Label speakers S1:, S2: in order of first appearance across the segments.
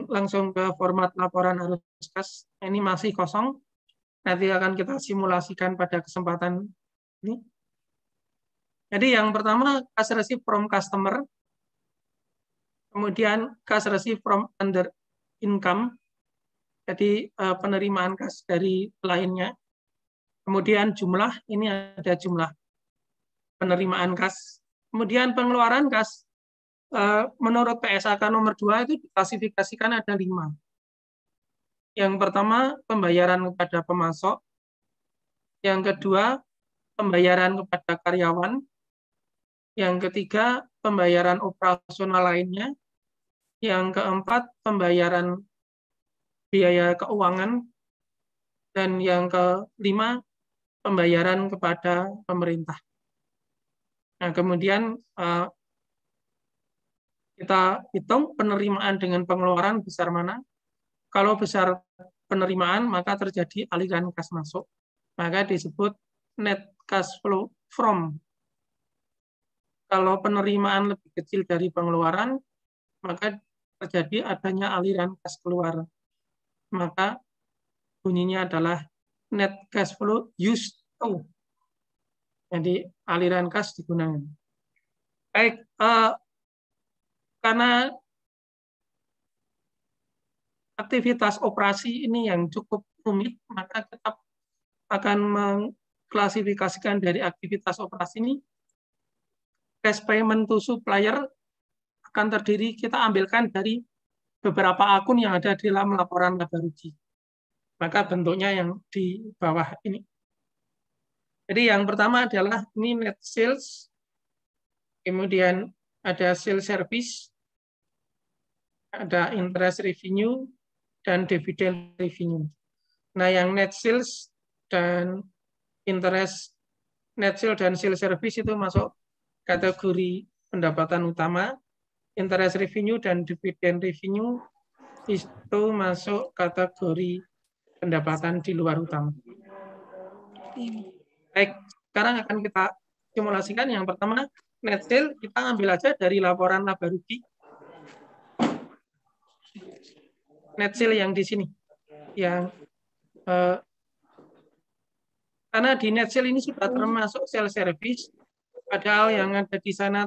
S1: langsung ke format laporan arus kas. Ini masih kosong. Nanti akan kita simulasikan pada kesempatan ini. Jadi yang pertama cash receipt from customer, kemudian cash receipt from under income, jadi penerimaan kas dari lainnya. Kemudian jumlah, ini ada jumlah penerimaan kas. Kemudian pengeluaran kas, menurut PSAK nomor 2 itu diklasifikasikan ada 5. Yang pertama, pembayaran kepada pemasok. Yang kedua, pembayaran kepada karyawan. Yang ketiga, pembayaran operasional lainnya. Yang keempat, pembayaran biaya keuangan. Dan yang kelima, pembayaran kepada pemerintah. Nah, kemudian kita hitung penerimaan dengan pengeluaran besar mana. Kalau besar penerimaan, maka terjadi aliran kas masuk. Maka disebut net cash flow from. Kalau penerimaan lebih kecil dari pengeluaran, maka terjadi adanya aliran kas keluar. Maka bunyinya adalah net cash flow used to. Jadi aliran kas digunakan. Baik, karena aktivitas operasi ini yang cukup rumit, maka kita akan mengklasifikasikan dari aktivitas operasi ini. Cash payment to supplier akan terdiri, kita ambilkan dari beberapa akun yang ada di dalam laporan laba rugi. Maka bentuknya yang di bawah ini. Jadi yang pertama adalah ini net sales, kemudian ada sales service, ada interest revenue, dan dividend revenue. Nah, yang net sales dan interest, net sales dan sales service itu masuk kategori pendapatan utama, interest revenue dan dividend revenue itu masuk kategori pendapatan di luar utama. Baik, sekarang akan kita simulasikan. Yang pertama, net sales kita ambil aja dari laporan laba rugi. Net sales yang di sini, yang karena di net sales ini sudah termasuk sales service, padahal yang ada di sana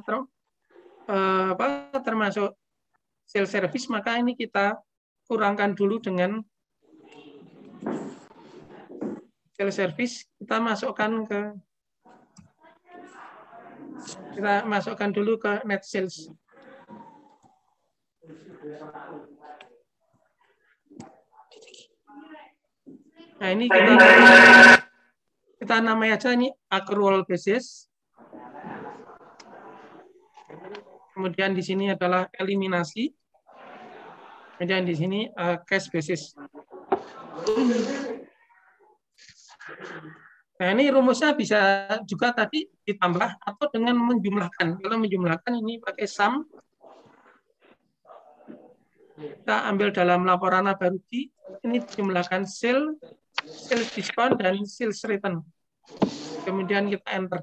S1: termasuk sales service, maka ini kita kurangkan dulu dengan sales service, kita masukkan dulu ke net sales. Nah, ini kita namai aja ini accrual basis. Kemudian di sini adalah eliminasi. Kemudian di sini cash basis. Nah, ini rumusnya bisa juga tadi ditambah atau dengan menjumlahkan. Kalau menjumlahkan ini pakai sum. Kita ambil dalam laporan laba rugi, ini dijumlahkan sales discount, dan sales return. Kemudian kita enter.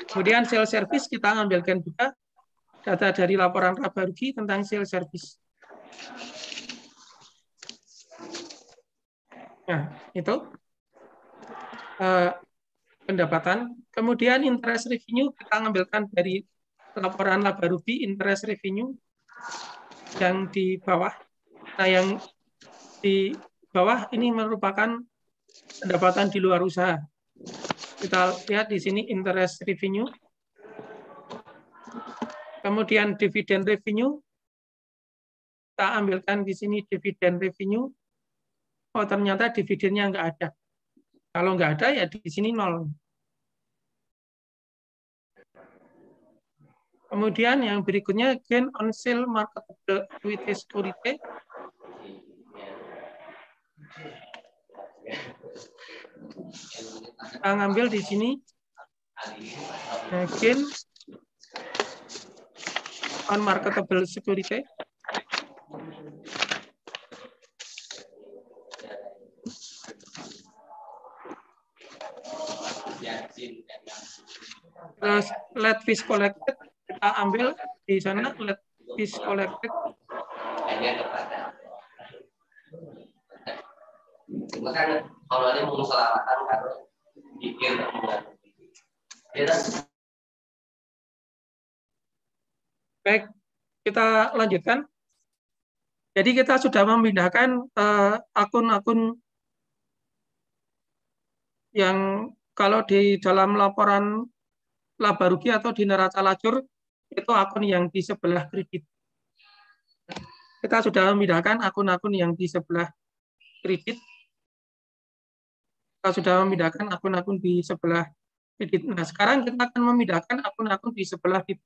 S1: Kemudian sales service kita ambilkan juga data dari laporan laba rugi tentang sales service. Nah, itu pendapatan. Kemudian interest revenue kita ambilkan dari laporan laba rugi, interest revenue yang di bawah. Nah, yang di bawah ini merupakan pendapatan di luar usaha. Kita lihat di sini interest revenue. Kemudian dividend revenue. Kita ambilkan di sini dividend revenue. Oh, ternyata dividennya nggak ada. Kalau nggak ada, ya di sini 0. Kemudian yang berikutnya, gain on sale marketable equity security. Kita ngambil di sini gain on marketable security. Terus let fees collected kita ambil di sana, let fees collected
S2: hanya kepada cuma kan kalau dia mengusahakan kalau pikir dengan
S1: baik, kita lanjutkan. Jadi kita sudah memindahkan akun-akun yang kalau di dalam laporan laba rugi atau di neraca lajur itu akun yang di sebelah kredit. Kita sudah memindahkan akun-akun yang di sebelah kredit. Kita sudah memindahkan akun-akun di sebelah kredit. Nah, sekarang kita akan memindahkan akun-akun di sebelah debit.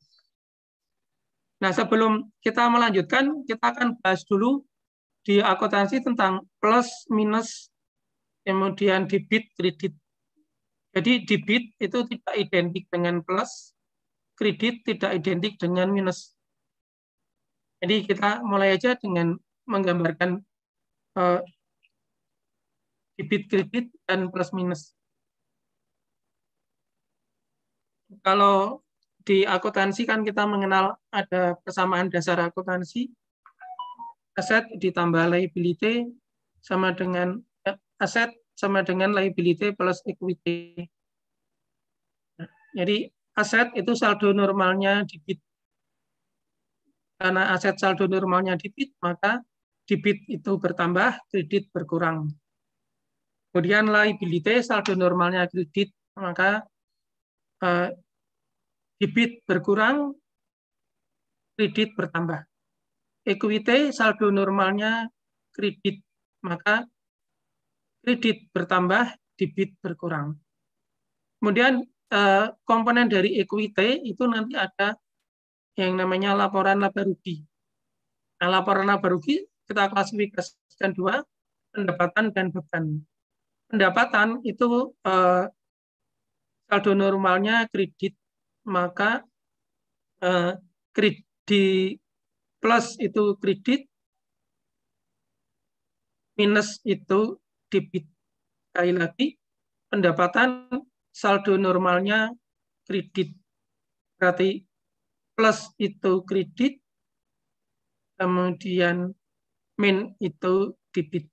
S1: Nah, sebelum kita melanjutkan, kita akan bahas dulu di akuntansi tentang plus, minus, kemudian debit, kredit. Jadi debit itu tidak identik dengan plus, kredit tidak identik dengan minus. Jadi kita mulai aja dengan menggambarkan debit, kredit, dan plus minus. Kalau di akuntansi kan kita mengenal ada persamaan dasar akuntansi, aset ditambah liability sama dengan aset sama dengan liability plus equity. Jadi aset itu saldo normalnya debit. Karena aset saldo normalnya debit, maka debit itu bertambah, kredit berkurang. Kemudian liability saldo normalnya kredit, maka debit berkurang, kredit bertambah. Equity saldo normalnya kredit, maka kredit bertambah, debit berkurang. Kemudian komponen dari equity itu nanti ada yang namanya laporan laba rugi. Nah, laporan laba rugi kita klasifikasikan dua, pendapatan dan beban. Pendapatan itu saldo normalnya kredit, maka kredit plus itu kredit, minus itu debit. Sekali lagi, pendapatan saldo normalnya kredit. Berarti plus itu kredit, kemudian min itu debit.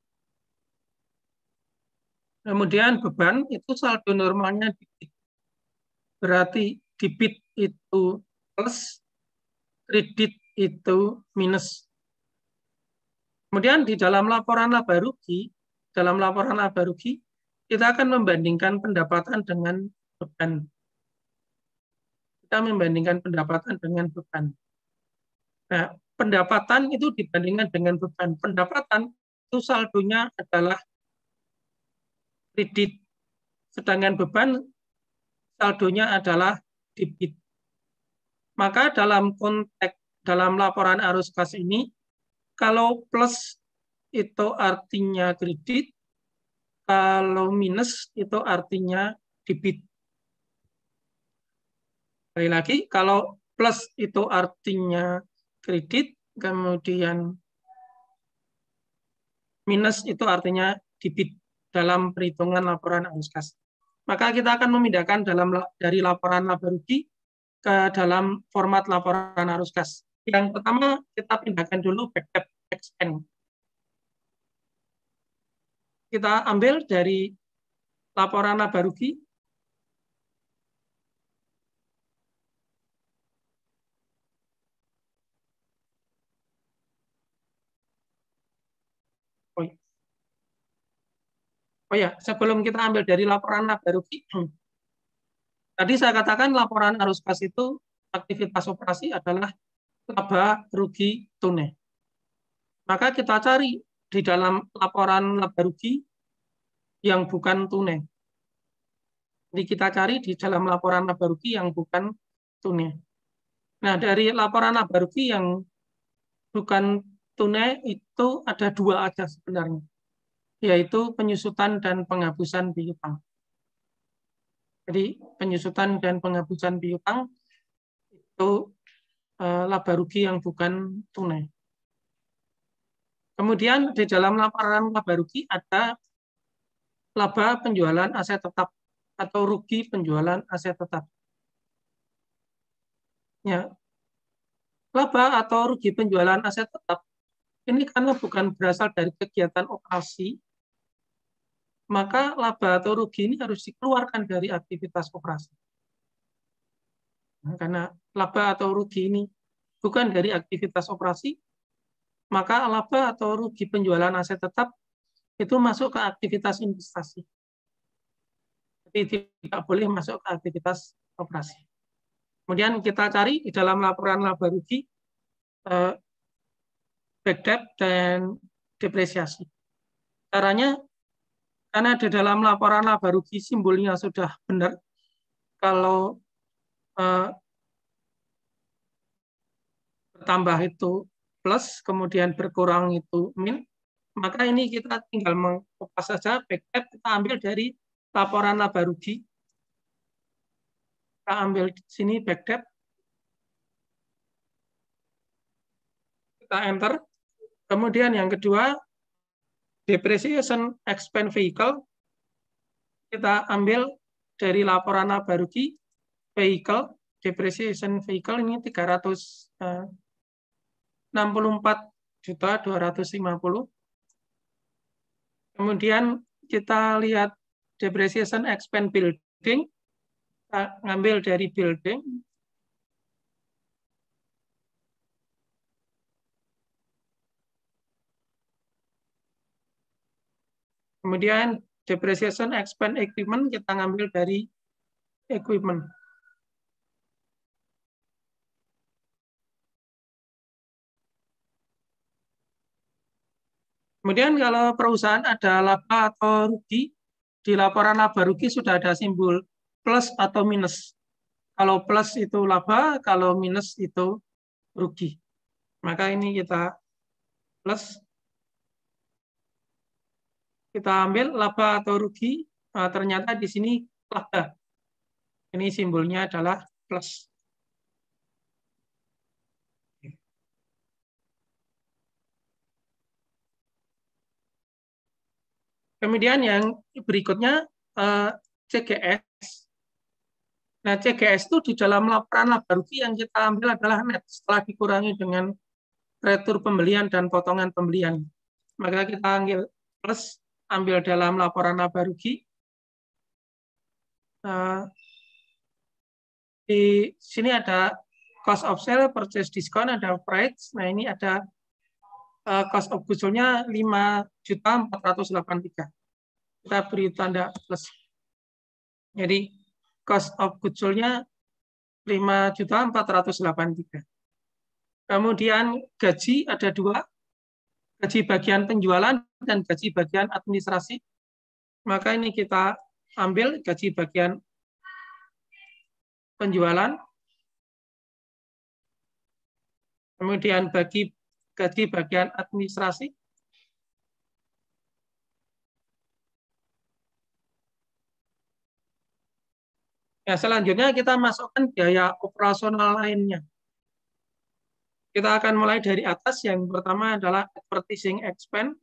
S1: Kemudian beban itu saldo normalnya debit. Berarti debit itu plus, kredit itu minus. Kemudian di dalam laporan laba rugi, kita akan membandingkan pendapatan dengan beban. Kita membandingkan pendapatan dengan beban. Nah, pendapatan itu dibandingkan dengan beban. Pendapatan itu saldonya adalah kredit, sedangkan beban saldonya adalah debit. Maka dalam konteks dalam laporan arus kas ini, kalau plus itu artinya kredit, kalau minus itu artinya debit. Sekali lagi, kalau plus itu artinya kredit, kemudian minus itu artinya debit dalam perhitungan laporan arus kas. Maka kita akan memindahkan dari laporan laba rugi ke dalam format laporan arus kas. Yang pertama kita pindahkan dulu back debt expense. Kita ambil dari laporan laba rugi. Oh ya, sebelum kita ambil dari laporan laba rugi, tadi saya katakan laporan arus kas itu aktivitas operasi adalah laba rugi tunai. Maka kita cari di dalam laporan laba rugi yang bukan tunai. Jadi kita cari di dalam laporan laba rugi yang bukan tunai. Nah, dari laporan laba rugi yang bukan tunai itu ada dua aja sebenarnya, yaitu penyusutan dan penghapusan piutang. Jadi penyusutan dan penghapusan piutang itu laba rugi yang bukan tunai. Kemudian di dalam laporan laba rugi ada laba penjualan aset tetap atau rugi penjualan aset tetap. Ya, laba atau rugi penjualan aset tetap ini karena bukan berasal dari kegiatan operasi, maka laba atau rugi ini harus dikeluarkan dari aktivitas operasi. Nah, karena laba atau rugi ini bukan dari aktivitas operasi, maka laba atau rugi penjualan aset tetap itu masuk ke aktivitas investasi. Jadi tidak boleh masuk ke aktivitas operasi. Kemudian kita cari di dalam laporan laba rugi, back debt dan depresiasi. Caranya, karena di dalam laporan laba rugi simbolnya sudah benar, kalau bertambah itu plus, kemudian berkurang itu min, maka ini kita tinggal mengkopas saja back debt, kita ambil dari laporan laba rugi. Kita ambil di sini back debt. Kita enter. Kemudian yang kedua, depreciation expense vehicle. Kita ambil dari laporan laba rugi vehicle, depreciation vehicle ini 364.250. Kemudian kita lihat depreciation expense building, kita ngambil dari building. Kemudian depreciation expense equipment kita ngambil dari equipment. Kemudian kalau perusahaan ada laba atau rugi, di laporan laba rugi sudah ada simbol plus atau minus. Kalau plus itu laba, kalau minus itu rugi. Maka ini kita plus. Kita ambil laba atau rugi, ternyata di sini laba. Ini simbolnya adalah plus. Kemudian yang berikutnya CGS. Nah, CGS itu di dalam laporan laba rugi yang kita ambil adalah net setelah dikurangi dengan retur pembelian dan potongan pembelian. Maka kita ambil plus, ambil dalam laporan laba rugi. Di sini ada cost of sale, purchase discount, ada price. Nah, ini ada cost of goods sold-nya 5.483. Kita beri tanda plus. Jadi cost of goods sold-nya 5.483. Kemudian gaji ada dua, gaji bagian penjualan dan gaji bagian administrasi. Maka ini kita ambil gaji bagian penjualan. Kemudian bagi gaji bagian administrasi. Ya, selanjutnya kita masukkan biaya operasional lainnya. Kita akan mulai dari atas. Yang pertama adalah advertising expense.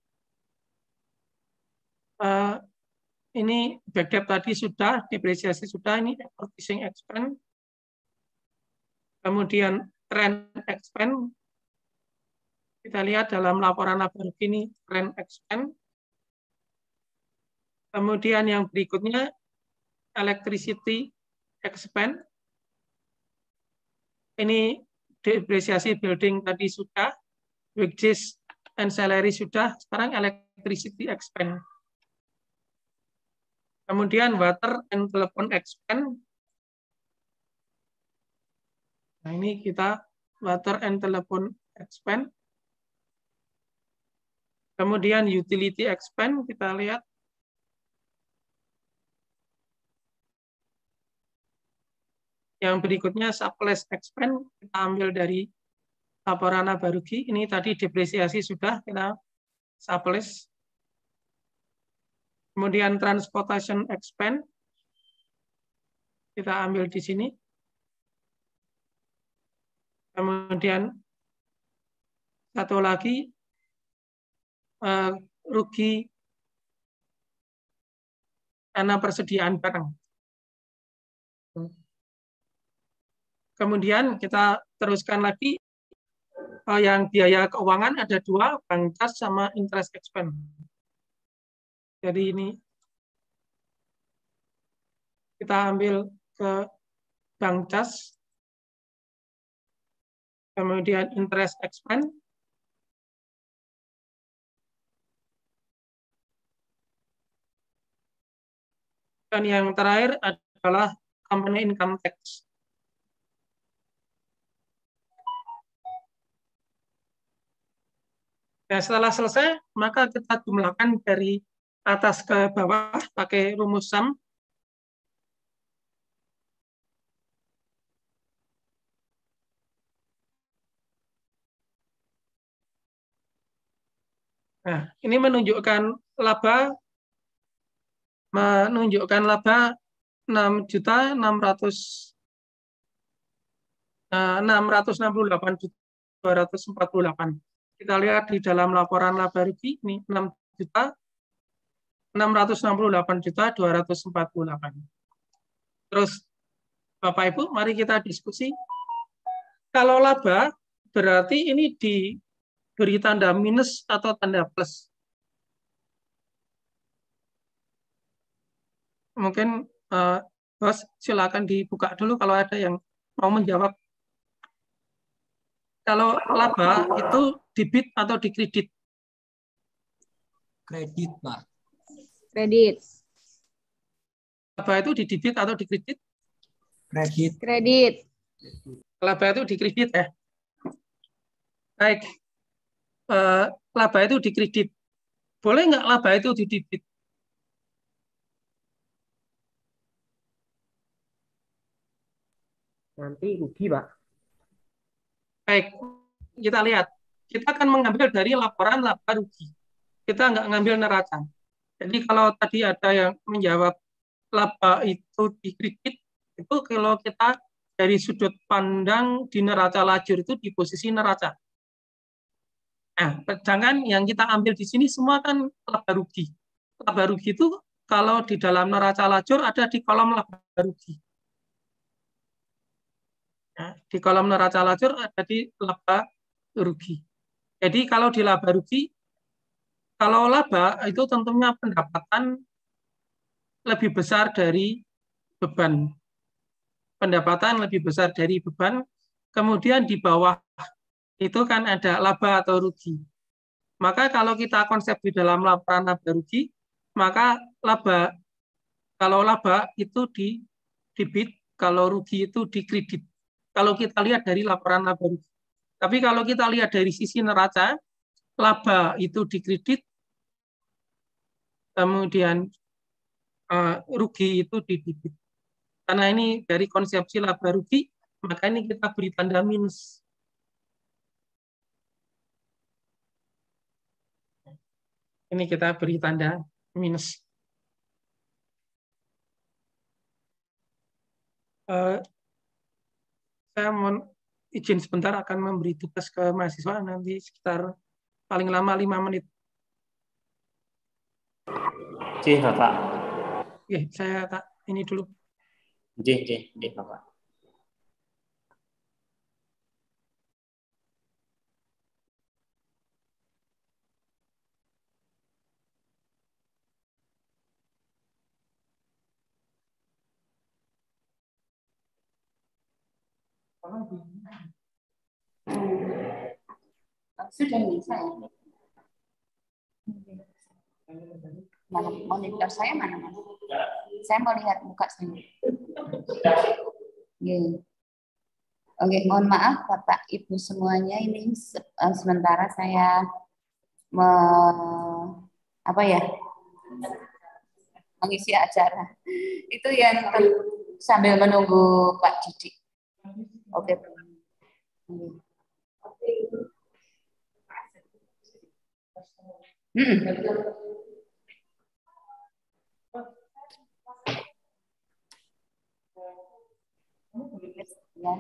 S1: Ini back debt tadi sudah, depresiasi sudah, ini advertising expense. Kemudian rent expense. Kita lihat dalam laporan laba rugi ini rent expense. Kemudian yang berikutnya electricity expense. Ini depresiasi building tadi sudah, wages and salary sudah, sekarang electricity expense. Kemudian water and telephone expense. Nah, ini kita water and telephone expense. Kemudian utility expense kita lihat. Yang berikutnya supplies expense kita ambil dari laporan laba rugi. Ini tadi depresiasi sudah, kita supplies. Kemudian transportation expense kita ambil di sini. Kemudian satu lagi rugi karena persediaan barang. Kemudian kita teruskan lagi yang biaya keuangan ada dua, bank cas sama interest expense. Jadi ini kita ambil ke bank cas, kemudian interest expense, dan yang terakhir adalah company income tax. Nah, setelah selesai, maka kita jumlahkan dari atas ke bawah pakai rumus sum. Nah, ini menunjukkan laba 668.248. Kita lihat di dalam laporan laba rugi ini 668.248. Terus Bapak Ibu, mari kita diskusi. Kalau laba berarti ini diberi tanda minus atau tanda plus. Mungkin Bos silakan dibuka dulu kalau ada yang mau menjawab. Kalau laba itu debit atau dikredit?
S3: Kredit, Pak.
S4: Kredit.
S1: Laba itu didebit atau dikredit?
S3: Kredit.
S4: Kredit.
S1: Laba itu dikredit ya. Baik. Laba itu dikredit. Boleh nggak laba itu didebit?
S5: Nanti rugi, Pak.
S1: Baik, kita lihat. Kita akan mengambil dari laporan laba rugi. Kita nggak ngambil neraca. Jadi kalau tadi ada yang menjawab laba itu dikredit, itu kalau kita dari sudut pandang di neraca lajur itu di posisi neraca. Nah, sedangkan yang kita ambil di sini semua kan laba rugi. Laba rugi itu kalau di dalam neraca lajur ada di kolom laba rugi. Nah, di kolom neraca lajur ada di laba rugi. Jadi kalau di laba rugi, kalau laba itu tentunya pendapatan lebih besar dari beban. Pendapatan lebih besar dari beban. Kemudian di bawah itu kan ada laba atau rugi. Maka kalau kita konsep di dalam laporan laba rugi, maka kalau laba itu di debit, kalau rugi itu di kredit. Kalau kita lihat dari laporan laba rugi. Tapi kalau kita lihat dari sisi neraca, laba itu di kredit, kemudian rugi itu di debit. Karena ini dari konsepsi laba rugi, maka ini kita beri tanda minus. Ini kita beri tanda minus. Saya mohon izin sebentar akan memberi tugas ke mahasiswa nanti sekitar paling lama 5 menit.
S6: Oke, Bapak.
S1: Oke, saya ini dulu.
S6: Oke, Bapak.
S4: Sudah bisa ya? Mana monitor saya mana? Saya mau lihat muka sendiri. Oke, mohon maaf Bapak Ibu semuanya, ini sementara saya mengisi acara. Itu yang sambil menunggu Pak Didi. Oke. Ya.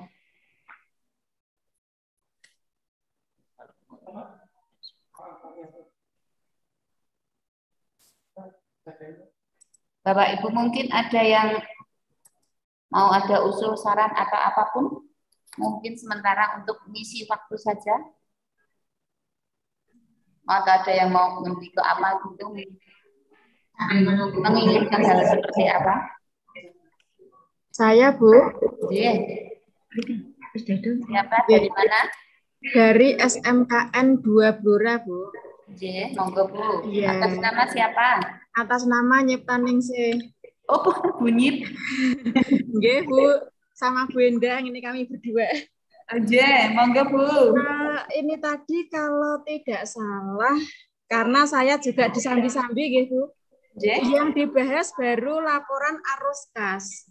S4: Bapak Ibu mungkin ada yang mau ada usul saran atau apapun, mungkin sementara untuk mengisi waktu saja. Atau ada yang mau lebih ke apa gitu? Menginginkan hal seperti apa?
S3: Saya, Bu.
S4: Iya. Siapa? Dari mana?
S3: Dari SMKN 2 Blora, Bu.
S4: Iya, monggo Bu.
S3: Iya.
S4: Atas nama siapa?
S3: Atas nama Nyiptaningsih.
S4: Oh, bunyi.
S3: Nggih, Bu. Sama Bu Endang, ini kami berdua.
S4: Oke, monggo Bu.
S3: Ini tadi kalau tidak salah, karena saya juga disambi-sambi gitu. Yang dibahas baru laporan arus kas.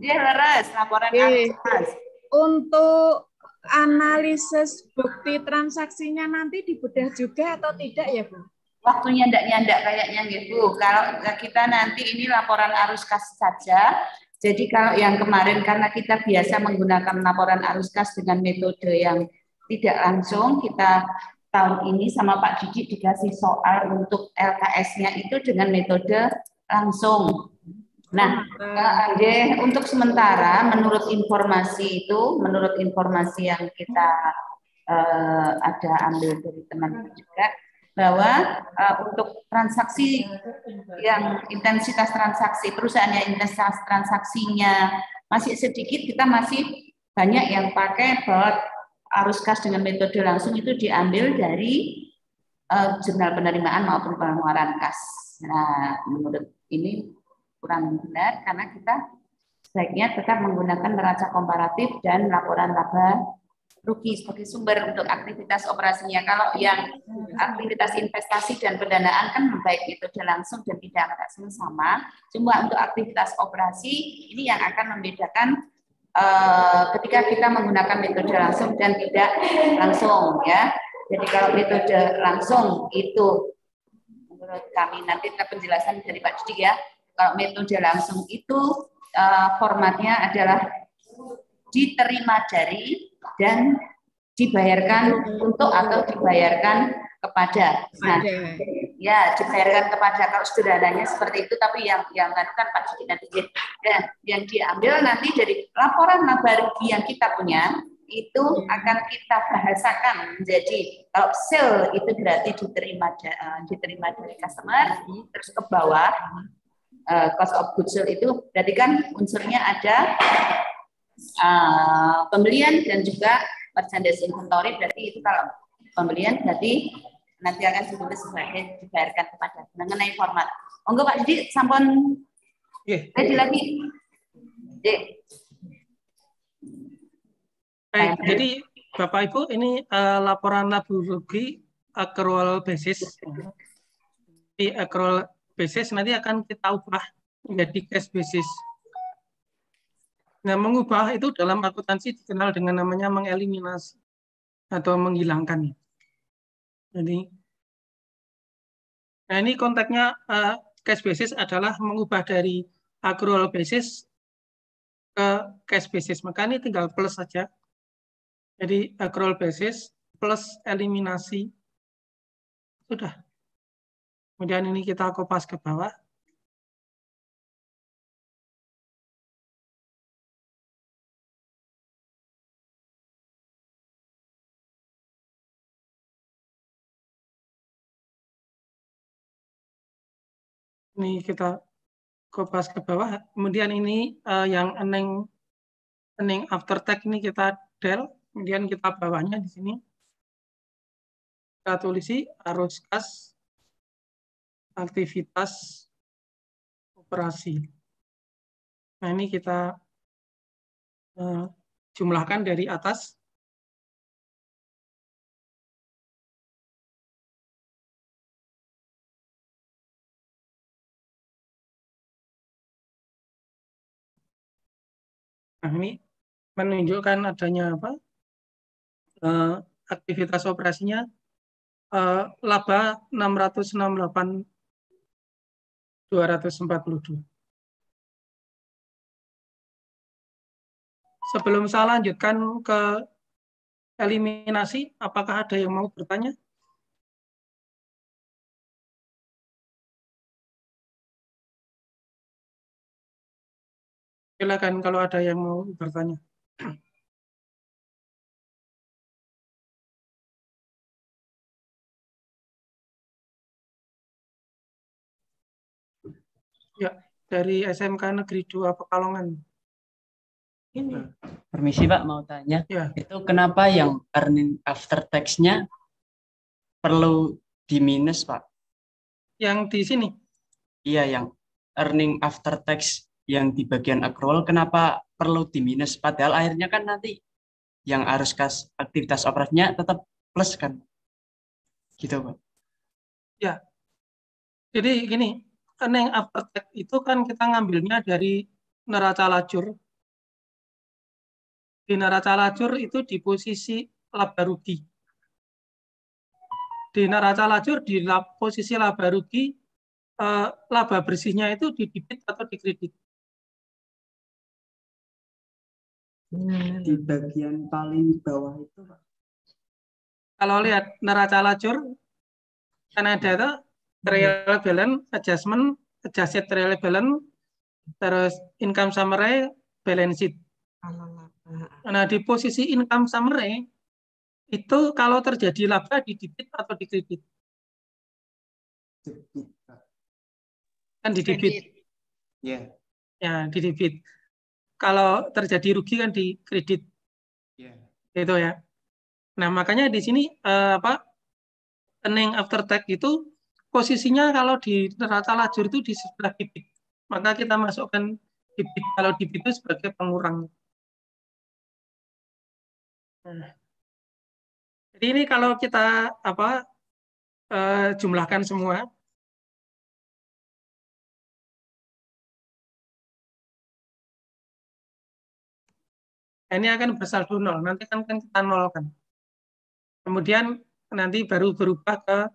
S4: Dia leres, laporan arus kas.
S3: Untuk analisis bukti transaksinya nanti dibedah juga atau tidak ya, Bu?
S4: Waktunya nyandak kayaknya gitu. Kalau kita nanti ini laporan arus kas saja. Jadi kalau yang kemarin karena kita biasa menggunakan laporan arus kas dengan metode yang tidak langsung, kita tahun ini sama Pak Didi dikasih soal untuk LKS-nya itu dengan metode langsung. Nah, untuk sementara menurut informasi yang kita ada ambil dari teman-teman juga, bahwa untuk transaksi yang intensitas transaksi, perusahaan yang intensitas transaksinya masih sedikit, kita masih banyak yang pakai bahwa arus kas dengan metode langsung itu diambil dari jurnal penerimaan maupun pengeluaran kas. Nah, menurut ini kurang benar karena kita sebaiknya tetap menggunakan neraca komparatif dan laporan laba rugi sebagai sumber untuk aktivitas operasinya. Kalau yang aktivitas investasi dan pendanaan kan baik metode langsung dan tidak langsung sama. Cuma untuk aktivitas operasi ini yang akan membedakan ketika kita menggunakan metode langsung dan tidak langsung ya. Jadi kalau metode langsung itu menurut kami nanti kita penjelasan dari Pak Didi ya. Kalau metode langsung itu formatnya adalah diterima dari dan dibayarkan untuk atau dibayarkan kepada. Nah, ya dibayarkan kepada kalau sederhananya seperti itu. Tapi yang tadi kan Pak Didi nanti yang diambil nanti dari laporan laba rugi yang kita punya itu akan kita bahasakan menjadi kalau sale itu berarti diterima dari customer, terus ke bawah cost of goods sold itu berarti kan unsurnya ada pembelian dan juga merchandise inventory, berarti itu kalau pembelian berarti nanti akan ditulis sebagai dibayarkan kepada mengenai format. Monggo Pak Didi sampun lagi.
S1: Baik, jadi Bapak Ibu ini laporan laba rugi accrual basis. Di accrual basis nanti akan kita ubah menjadi cash basis. Nah, mengubah itu dalam akuntansi dikenal dengan namanya mengeliminasi atau menghilangkan. Jadi, nah ini konteksnya cash basis adalah mengubah dari accrual basis ke cash basis. Maka ini tinggal plus saja. Jadi accrual basis plus eliminasi sudah. Kemudian ini kita kopas ke bawah. Ini kita kopas ke bawah. Kemudian ini yang earning after tax ini kita del. Kemudian kita bawahnya di sini kita tulisi arus kas aktivitas operasi. Nah ini kita jumlahkan dari atas. Nah ini menunjukkan adanya apa? Aktivitas operasinya laba 668.242. Sebelum saya lanjutkan ke eliminasi, apakah ada yang mau bertanya? Silakan kalau ada yang mau bertanya. Ya, dari SMK Negeri 2 Pekalongan. Ini.
S5: Permisi Pak, mau tanya.
S1: Ya.
S5: Itu kenapa yang earning after tax-nya perlu di minus Pak?
S1: Yang di sini?
S5: Iya, yang earning after tax yang di bagian accrual kenapa perlu di minus? Padahal akhirnya kan nanti yang arus kas aktivitas operasinya tetap plus kan? Gitu Pak.
S1: Ya. Jadi gini, earning after tax itu kan kita ngambilnya dari neraca lajur. Di neraca lajur itu di posisi laba rugi. Di neraca lajur di posisi laba rugi, laba bersihnya itu di debit atau di kredit.
S5: Di bagian paling bawah itu Pak.
S1: Kalau lihat neraca lajur, kan ada itu trial balance, adjustment, adjusted trial balance, terus income summary, balance sheet. Nah, di posisi income summary, itu kalau terjadi laba di debit atau di kredit? Kan di debit.
S5: Ya.
S1: Ya, di debit. Kalau terjadi rugi kan di kredit. Gitu ya. Nah, makanya di sini earning after tax itu posisinya kalau di neraca lajur itu di sebelah debit. Maka kita masukkan debit. Kalau debit itu sebagai pengurang. Nah, jadi ini kalau kita jumlahkan semua, ini akan bersaldo 0. Nanti kan kita nolkan. Kemudian nanti baru berubah ke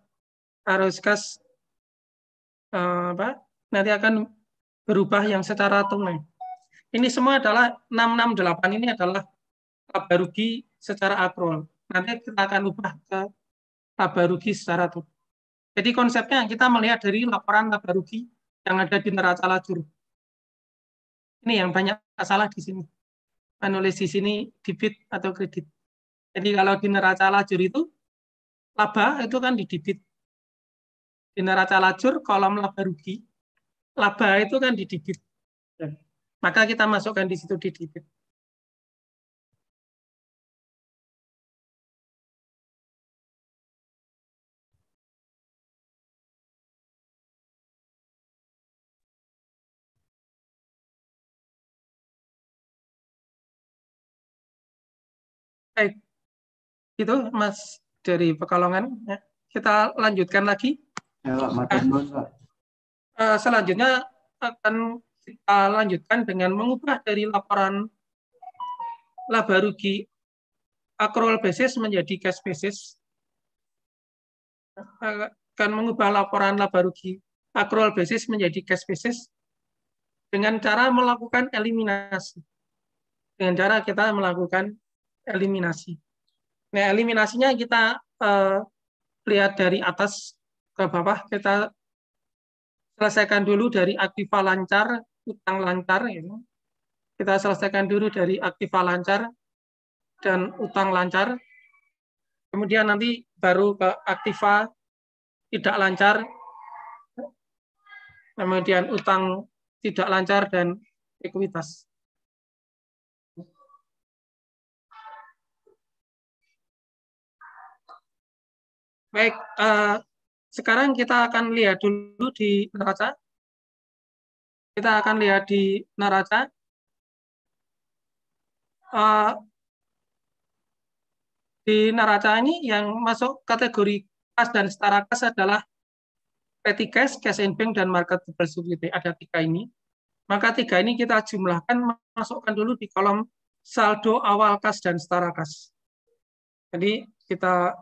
S1: arus kas nanti akan berubah yang secara tunai. Ini semua adalah 668 ini adalah laba rugi secara akrual. Nanti kita akan ubah ke laba rugi secara tunai. Jadi konsepnya kita melihat dari laporan laba rugi yang ada di neraca lajur. Ini yang banyak salah di sini. Menulis di sini debit atau kredit. Jadi kalau di neraca lajur itu laba itu kan di debit. Di neraca lajur kolom laba rugi, laba itu kan di debit. Maka kita masukkan di situ di debit. Baik, itu Mas dari Pekalongan. Ya. Kita lanjutkan lagi.
S5: Ya, Pak.
S1: Selanjutnya akan kita lanjutkan dengan mengubah dari laporan laba rugi accrual basis menjadi cash basis. Akan mengubah laporan laba rugi accrual basis menjadi cash basis dengan cara melakukan eliminasi. Dengan cara kita melakukan eliminasi. Nah, eliminasinya kita lihat dari atas ke bawah. Kita selesaikan dulu dari aktiva lancar, utang lancar. Ya. Kita selesaikan dulu dari aktiva lancar dan utang lancar. Kemudian nanti baru ke aktiva tidak lancar, kemudian utang tidak lancar dan ekuitas. Baik, sekarang kita akan lihat dulu di neraca. Kita akan lihat di neraca. Di neraca ini yang masuk kategori kas dan setara kas adalah petty cash, cash in bank, dan marketable security. Ada 3 ini. Maka 3 ini kita jumlahkan, masukkan dulu di kolom saldo awal kas dan setara kas. Jadi kita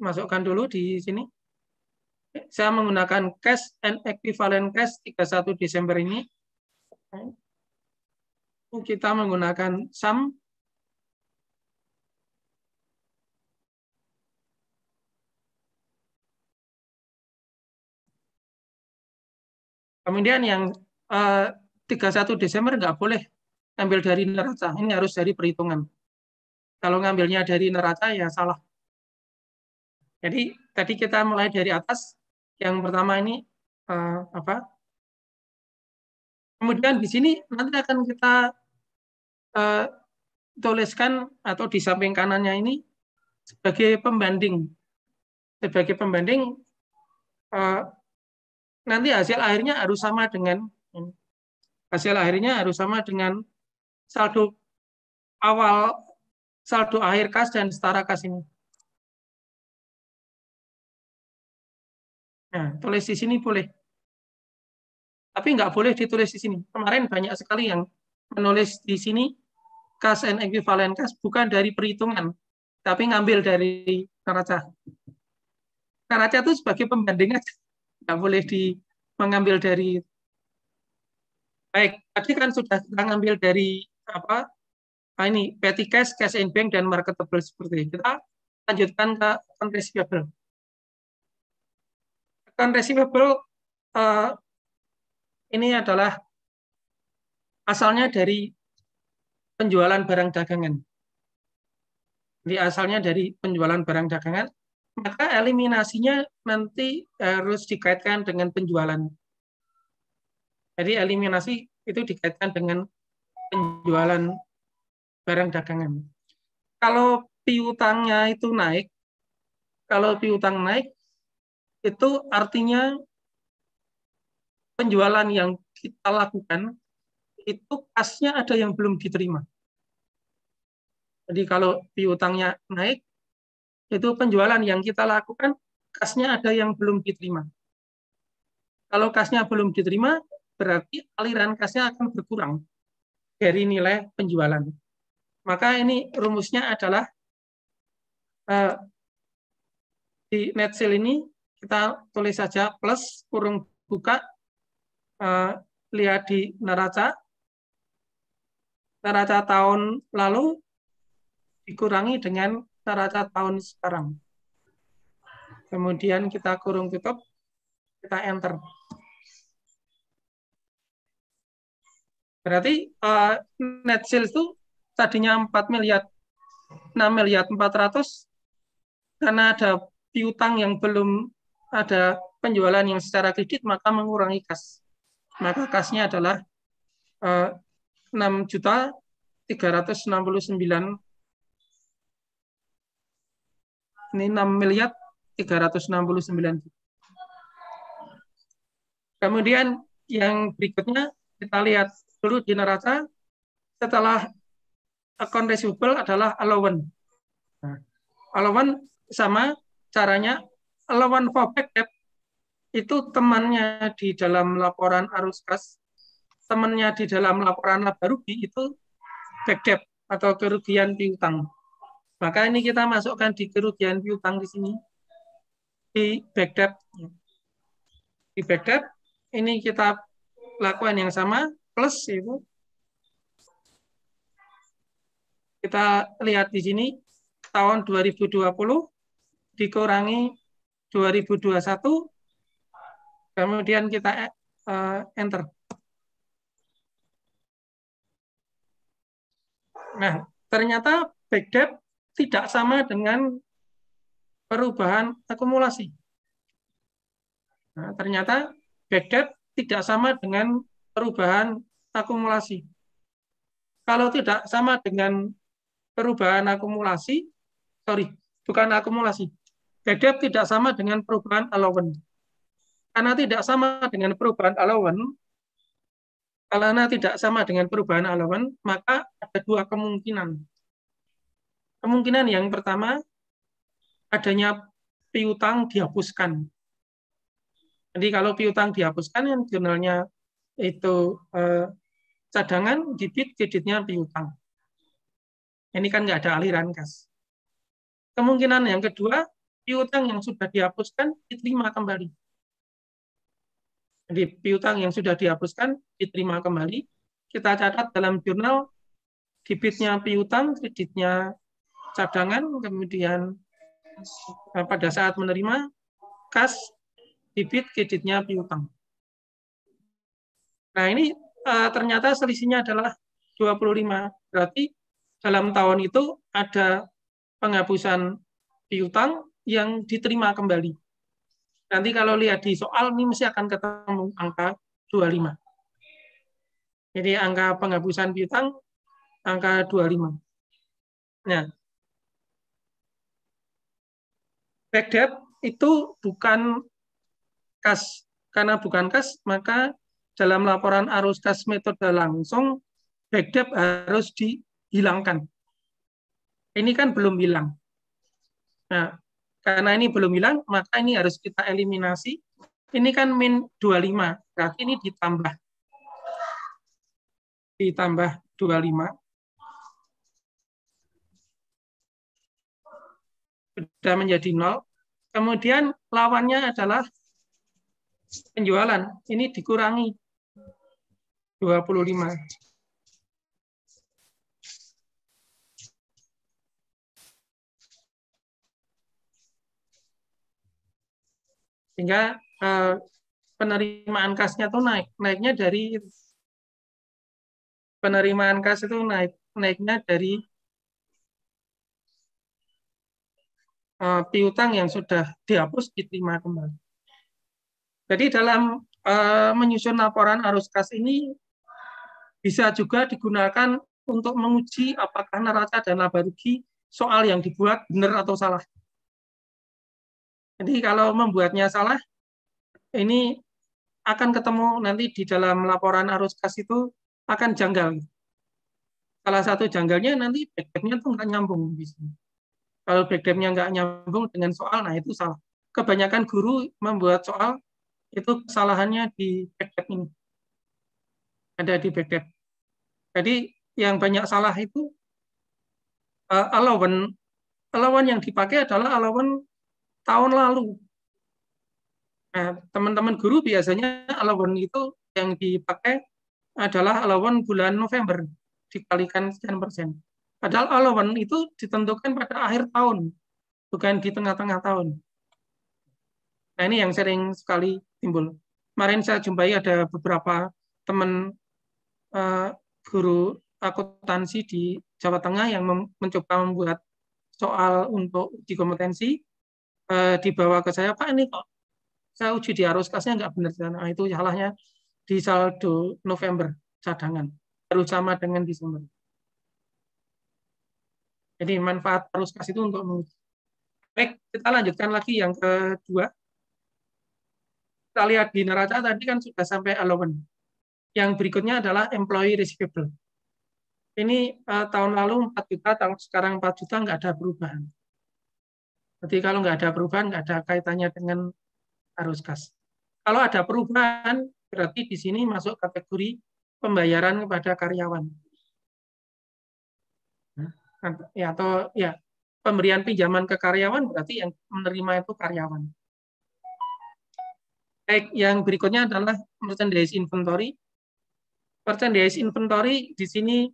S1: masukkan dulu di sini. Saya menggunakan cash and equivalent cash 31 Desember ini. Kita menggunakan sum. Kemudian yang 31 Desember nggak boleh ambil dari neraca. Ini harus dari perhitungan. Kalau ngambilnya dari neraca ya salah. Jadi tadi kita mulai dari atas. Yang pertama ini Kemudian di sini nanti akan kita tuliskan atau di samping kanannya ini sebagai pembanding. Sebagai pembanding nanti hasil akhirnya harus sama dengan saldo awal, saldo akhir kas dan setara kas ini. Nah, tulis di sini boleh. Tapi nggak boleh ditulis di sini. Kemarin banyak sekali yang menulis di sini kas and equivalent kas bukan dari perhitungan, tapi ngambil dari neraca. Neraca itu sebagai pembanding aja. Nggak boleh mengambil dari. Baik, tadi kan sudah kita ngambil dari apa? Nah, ini petty cash, cash in bank, dan marketable seperti itu. Kita lanjutkan ke account receivable. Account receivable ini adalah asalnya dari penjualan barang dagangan. Jadi asalnya dari penjualan barang dagangan, maka eliminasinya nanti harus dikaitkan dengan penjualan. Jadi eliminasi itu dikaitkan dengan penjualan barang dagangan. Kalau piutangnya itu naik, itu artinya penjualan yang kita lakukan itu kasnya ada yang belum diterima. Jadi kalau piutangnya naik, itu penjualan yang kita lakukan kasnya ada yang belum diterima. Kalau kasnya belum diterima, berarti aliran kasnya akan berkurang dari nilai penjualan. Maka ini rumusnya adalah di net sale ini kita tulis saja plus kurung buka, lihat di neraca tahun lalu dikurangi dengan neraca tahun sekarang. Kemudian kita kurung tutup, kita enter. Berarti net sales itu tadinya 4.400.000.000 karena ada piutang yang belum ada penjualan yang secara kredit, maka mengurangi kas. Maka kasnya adalah 6.369.000.000. Ini 6.369.000.000. Kemudian yang berikutnya kita lihat dulu di neraca. Setelah account receivable adalah allowance. Nah, allowance sama caranya. Allowance for bad debt itu temannya di dalam laporan arus kas, temannya di dalam laporan laba rugi itu bad debt atau kerugian piutang. Maka ini kita masukkan di kerugian piutang di sini, di bad debt. Di bad debt ini kita lakukan yang sama, plus itu kita lihat di sini tahun 2020 dikurangi 2021, kemudian kita enter. Nah, ternyata bad debt tidak sama dengan perubahan akumulasi. Nah, ternyata bad debt tidak sama dengan perubahan akumulasi. Kalau tidak sama dengan perubahan akumulasi, bukan akumulasi. Bad debt tidak sama dengan perubahan allowance. Karena tidak sama dengan perubahan allowance, maka ada dua kemungkinan. Kemungkinan yang pertama, adanya piutang dihapuskan. Jadi kalau piutang dihapuskan, yang jurnalnya itu cadangan, debit, kreditnya piutang. Ini kan nggak ada aliran kas. Kemungkinan yang kedua, piutang yang sudah dihapuskan diterima kembali. Jadi piutang yang sudah dihapuskan diterima kembali. Kita catat dalam jurnal debitnya piutang, kreditnya cadangan, kemudian pada saat menerima kas, debit, kreditnya piutang. Nah ini ternyata selisihnya adalah 25. Berarti dalam tahun itu ada penghapusan piutang yang diterima kembali. Nanti kalau lihat di soal ini mesti akan ketemu angka 25. Jadi angka penghapusan piutang angka 25. Nah, back debt itu bukan kas. Karena bukan kas, maka dalam laporan arus kas metode langsung, back debt harus dihilangkan. Ini kan belum hilang. Nah, karena ini belum hilang, maka ini harus kita eliminasi. Ini kan min 25, berarti ini ditambah 25. Sudah menjadi 0. Kemudian lawannya adalah penjualan. Ini dikurangi 25. Sehingga penerimaan kasnya itu naiknya dari penerimaan kas itu naiknya dari piutang yang sudah dihapus diterima kembali. Jadi dalam menyusun laporan arus kas ini bisa juga digunakan untuk menguji apakah neraca dan laba rugi soal yang dibuat benar atau salah. Jadi kalau membuatnya salah, ini akan ketemu nanti di dalam laporan arus kas itu akan janggal. Salah satu janggalnya nanti back debt-nya tuh nggak nyambung di sini. Kalau back debt-nya nggak nyambung dengan soal, nah itu salah. Kebanyakan guru membuat soal itu kesalahannya di back debt ini. Ada di back debt. Jadi yang banyak salah itu allowance yang dipakai adalah allowance tahun lalu. Nah, teman-teman guru biasanya allowance itu yang dipakai adalah allowance bulan November dikalikan sekian persen. Padahal allowance itu ditentukan pada akhir tahun, bukan di tengah-tengah tahun. Nah, ini yang sering sekali timbul. Kemarin saya jumpai ada beberapa teman guru akuntansi di Jawa Tengah yang mencoba membuat soal untuk uji kompetensi, dibawa ke saya, Pak ini kok saya uji di arus kasnya nggak benar. Nah, itu salahnya di saldo November cadangan, baru sama dengan Desember. Jadi manfaat arus kas itu untuk menguji. Baik, kita lanjutkan lagi yang kedua. Kita lihat di neraca tadi kan sudah sampai allowance. Yang berikutnya adalah employee receivable. Ini tahun lalu 4 juta, tahun sekarang 4 juta, nggak ada perubahan. Jadi kalau nggak ada perubahan, nggak ada kaitannya dengan arus kas. Kalau ada perubahan, berarti di sini masuk kategori pembayaran kepada karyawan. Ya, atau ya pemberian pinjaman ke karyawan berarti yang menerima itu karyawan. Baik, yang berikutnya adalah merchandise inventory. Merchandise inventory di sini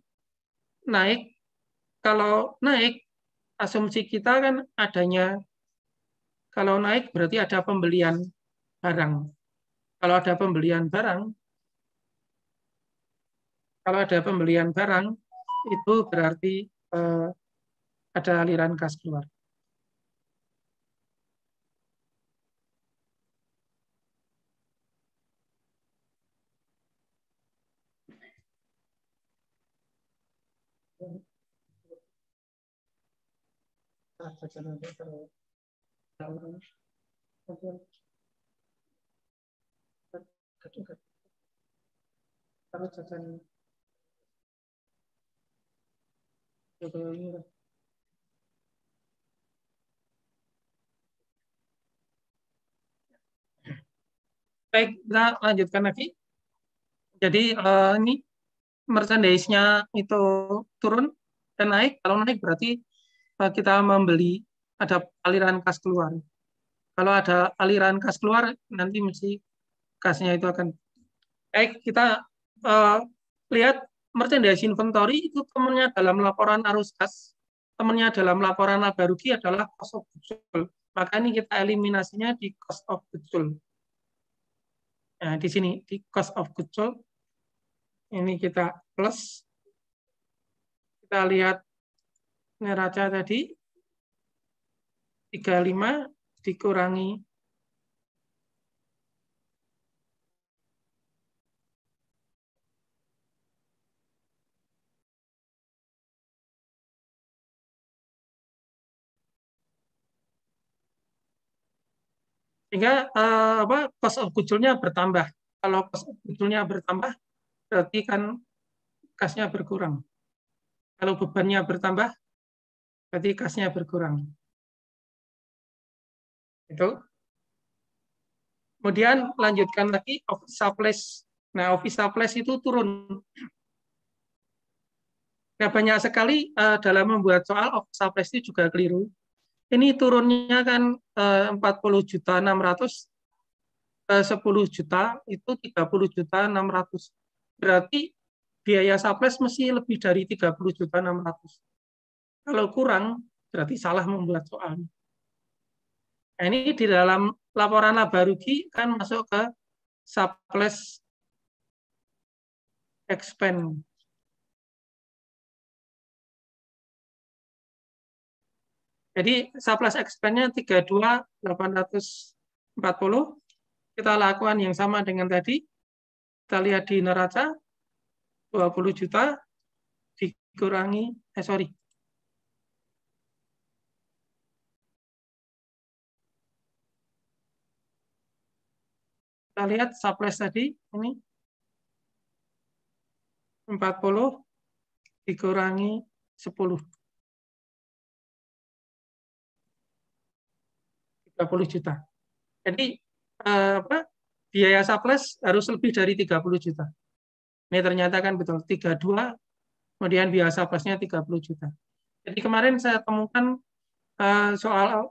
S1: naik. Kalau naik, asumsi kita kan adanya, kalau naik berarti ada pembelian barang. Kalau ada pembelian barang, itu berarti ada aliran kas keluar. Baik, kita lanjutkan lagi. Jadi ini merchandise-nya itu turun dan naik. Kalau naik berarti kita membeli, ada aliran kas keluar. Kalau ada aliran kas keluar, nanti mesti kasnya itu akan. Baik, kita lihat merchandise inventory itu temannya dalam laporan arus kas, temannya dalam laporan laba rugi adalah cost of goods sold. Maka ini kita eliminasinya di cost of goods sold. Nah, di sini di cost of goods sold ini kita plus. Kita lihat neraca tadi 35 dikurangi Sehingga cost of goods sold-nya bertambah. Kalau cost of goods sold-nya bertambah, berarti kan kasnya berkurang. Kalau bebannya bertambah, berarti kasnya berkurang. Itu. Kemudian lanjutkan lagi office supplies. Nah, office supplies itu turun. Nah, banyak sekali dalam membuat soal office supplies itu juga keliru. Ini turunnya kan 40.600.000, 10 juta itu 30.600.000. Berarti biaya supplies mesti lebih dari 30.600.000. Kalau kurang, berarti salah membuat soal. Nah, ini di dalam laporan laba rugi kan masuk ke supplies expense. Jadi supplies expense-nya 32.840. Kita lakukan yang sama dengan tadi. Kita lihat di neraca 20 juta dikurangi kita lihat supplies tadi ini 40 dikurangi 10. 30 juta. Jadi biaya supplies harus lebih dari 30 juta. Ini ternyata kan betul 32, kemudian biaya supplies-nya 30 juta. Jadi kemarin saya temukan soal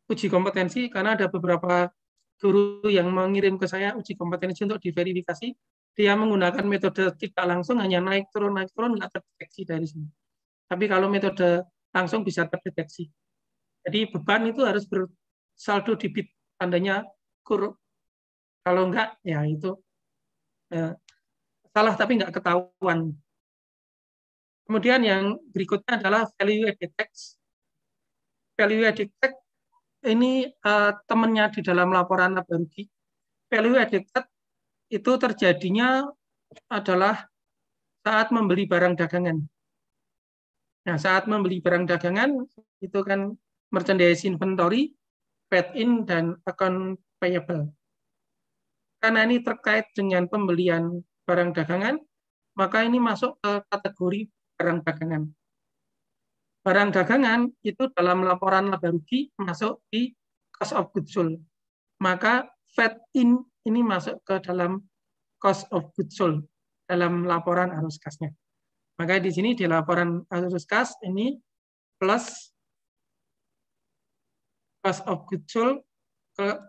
S1: uji kompetensi, karena ada beberapa guru yang mengirim ke saya uji kompetensi untuk diverifikasi. Dia menggunakan metode tidak langsung, hanya naik turun nggak terdeteksi dari sini. Tapi kalau metode langsung bisa terdeteksi. Jadi beban itu harus bersaldo debit, tandanya kur. Kalau enggak, ya itu salah tapi nggak ketahuan. Kemudian yang berikutnya adalah value added tax. Value added tax ini temannya di dalam laporan laba rugi. Value added tax itu terjadinya adalah saat membeli barang dagangan. Nah, saat membeli barang dagangan itu kan merchandise inventory, paid in, dan account payable. Karena ini terkait dengan pembelian barang dagangan, maka ini masuk ke kategori barang dagangan. Barang dagangan itu dalam laporan laba rugi masuk di cost of goods sold. Maka paid in ini masuk ke dalam cost of goods sold dalam laporan arus kasnya. Maka di sini di laporan arus kas ini plus cost of goods sold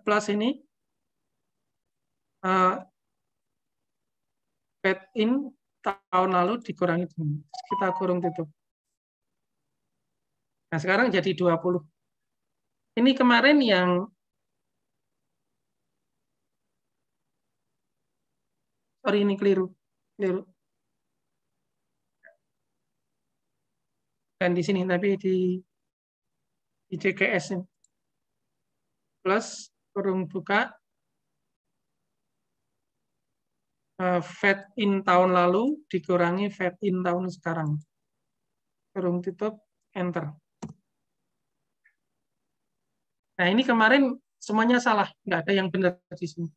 S1: plus ini paid in tahun lalu dikurangi dengan kita kurung tutup. Nah, sekarang jadi 20. Ini kemarin yang sorry ini keliru. Dan di sini tapi di CKS ini. Plus kurung buka fed in tahun lalu dikurangi fed in tahun sekarang. Kurung tutup, enter. Nah, ini kemarin semuanya salah, nggak ada yang benar di sini.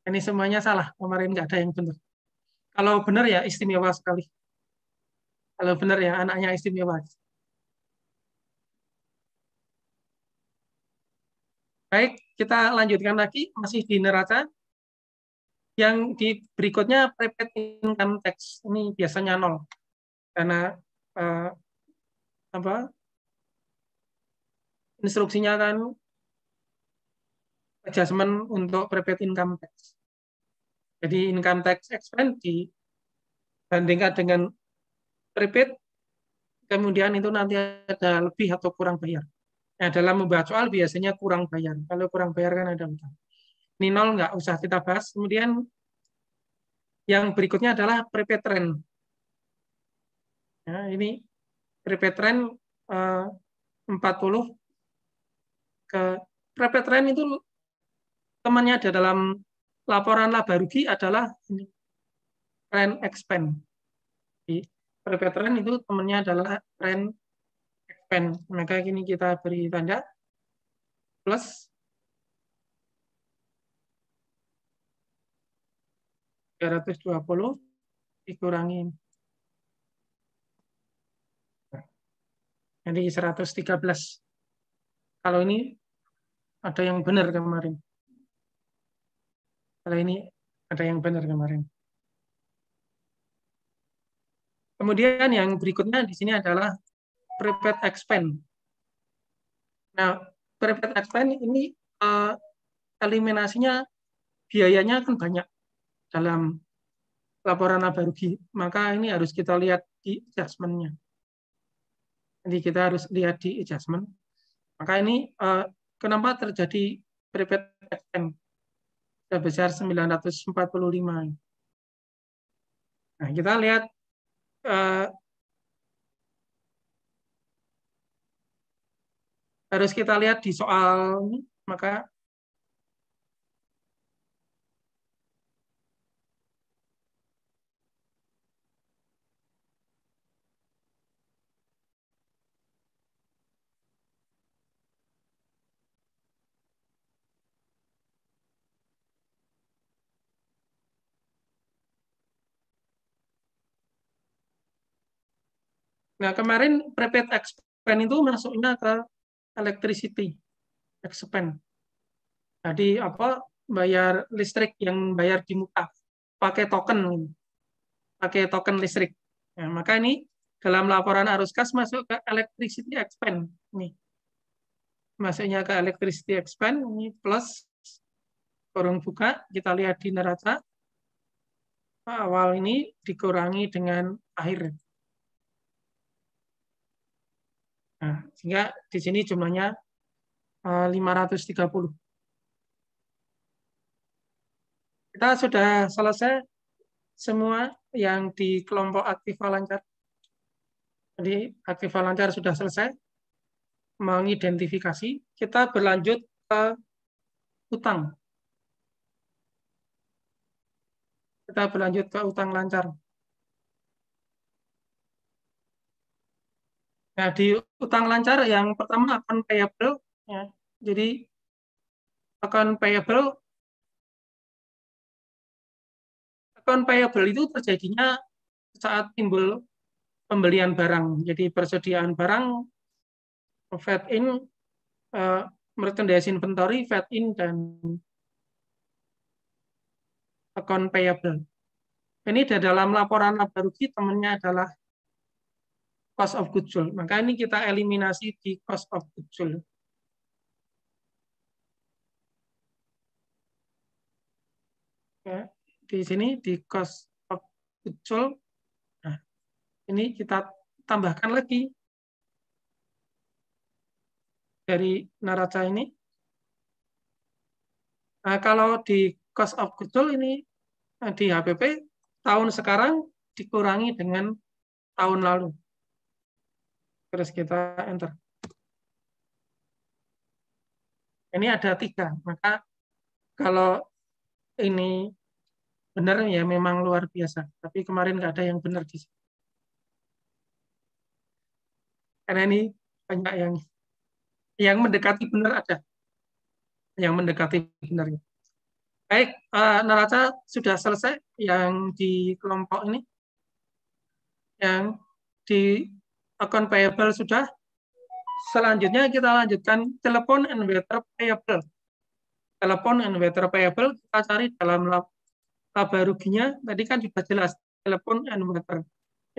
S1: Ini semuanya salah, kemarin nggak ada yang benar. Kalau benar ya istimewa sekali. Kalau benar ya anaknya istimewa. Baik, kita lanjutkan lagi, masih di neraca. Yang di berikutnya prepaid income tax, ini biasanya 0. Karena instruksinya kan adjustment untuk prepaid income tax. Jadi income tax expense dibandingkan dengan prepaid, kemudian itu nanti ada lebih atau kurang bayar. Nah, dalam membuat soal biasanya kurang bayar. Kalau kurang bayar kan ada utang. Ini 0 nggak usah kita bahas. Kemudian yang berikutnya adalah prepaid trend. Nah, ini prepaid trend 40 ke prepaid trend itu temannya di dalam laporan laba rugi adalah ini, trend expense. Di prepaid trend itu temannya adalah trend expense. expand. Maka ini kita beri tanda plus 320 dikurangi. Jadi 113. Kalau ini ada yang benar kemarin. Kalau ini ada yang benar kemarin. Kemudian yang berikutnya di sini adalah prepaid expand. Nah, prepaid expand ini eliminasinya biayanya kan banyak dalam laporan laba rugi. Maka ini harus kita lihat di adjustment-nya. Jadi kita harus lihat di adjustment. Maka ini kenapa terjadi prepaid expand sebesar 945. Nah, kita lihat harus kita lihat di soal ini, maka nah kemarin prepaid expand itu masuknya ke electricity expand. Jadi apa bayar listrik yang bayar di muka pakai token listrik. Nah, maka ini dalam laporan arus kas masuk ke electricity expand. Nih. Masuknya ke electricity expand ini plus kurung buka, kita lihat di neraca awal ini dikurangi dengan akhir. Nah, sehingga di sini jumlahnya 530. Kita sudah selesai semua yang di kelompok aktiva lancar. Jadi aktiva lancar sudah selesai mengidentifikasi. Kita berlanjut ke utang. Kita berlanjut ke utang lancar. Nah, di utang lancar yang pertama account payable. Ya. Jadi account payable itu terjadinya saat timbul pembelian barang. Jadi persediaan barang, fed in, merchandise inventory, fed in, dan account payable. Ini di dalam laporan laba rugi temannya adalah cost of goods sold. Maka ini kita eliminasi di cost of goods sold. Ya, di sini di cost of goods sold. Nah, ini kita tambahkan lagi dari neraca ini. Nah, kalau di cost of goods sold ini di HPP tahun sekarang dikurangi dengan tahun lalu. Terus kita enter. Ini ada 3. Maka kalau ini benar ya memang luar biasa. Tapi kemarin nggak ada yang benar di sini. Karena ini banyak yang mendekati benar ada. Yang mendekati benar. Baik, neraca sudah selesai yang di kelompok ini. Yang di account payable sudah. Selanjutnya kita lanjutkan telepon and water payable. Telepon and water payable kita cari dalam laba ruginya. Tadi kan sudah jelas telepon and water.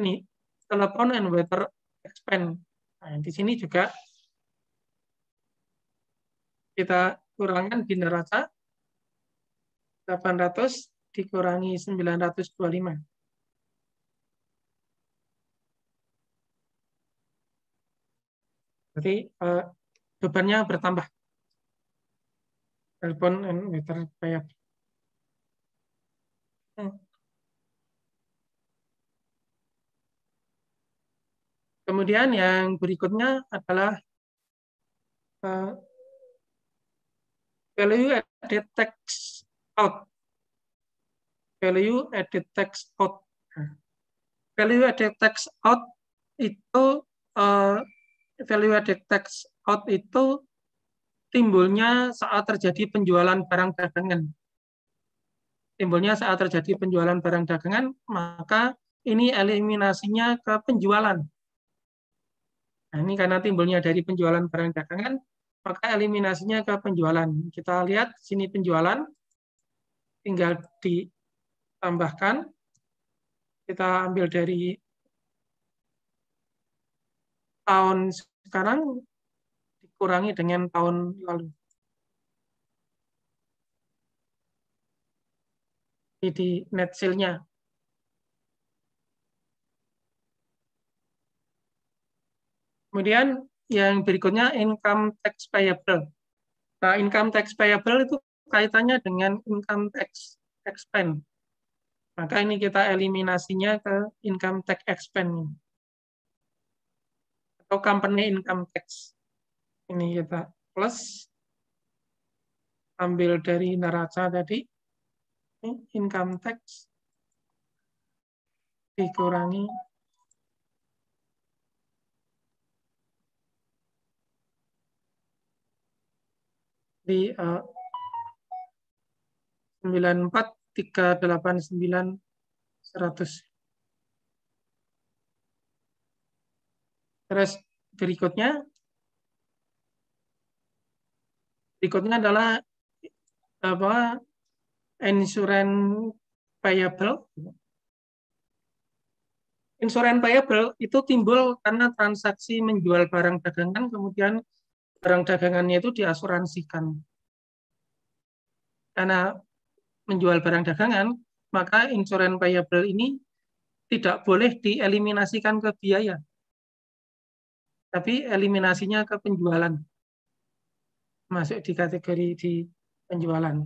S1: Ini telepon and water expand. Nah, di sini juga kita kurangkan di neraca 800 dikurangi 925. Berarti bebannya bertambah. Telepon and water payable. Kemudian yang berikutnya adalah value added tax out. Value added tax out. Value added tax out itu value added tax out itu timbulnya saat terjadi penjualan barang dagangan. Timbulnya saat terjadi penjualan barang dagangan, maka ini eliminasinya ke penjualan. Nah, ini karena timbulnya dari penjualan barang dagangan, maka eliminasinya ke penjualan. Kita lihat sini penjualan, tinggal ditambahkan. Kita ambil dari tahun sekarang, dikurangi dengan tahun lalu. Ini di net sale-nya. Kemudian yang berikutnya income tax payable. Nah, income tax payable itu kaitannya dengan income tax expense. Maka ini kita eliminasinya ke income tax expense atau company income tax. Ini kita plus, ambil dari neraca tadi, income tax dikurangi di 94.389.100. Terus berikutnya adalah apa? Insurance payable. Insurance payable itu timbul karena transaksi menjual barang dagangan, kemudian barang dagangannya itu diasuransikan. Karena menjual barang dagangan, maka insurance payable ini tidak boleh dieliminasikan ke biaya, tapi eliminasinya ke penjualan. Masuk di kategori di penjualan.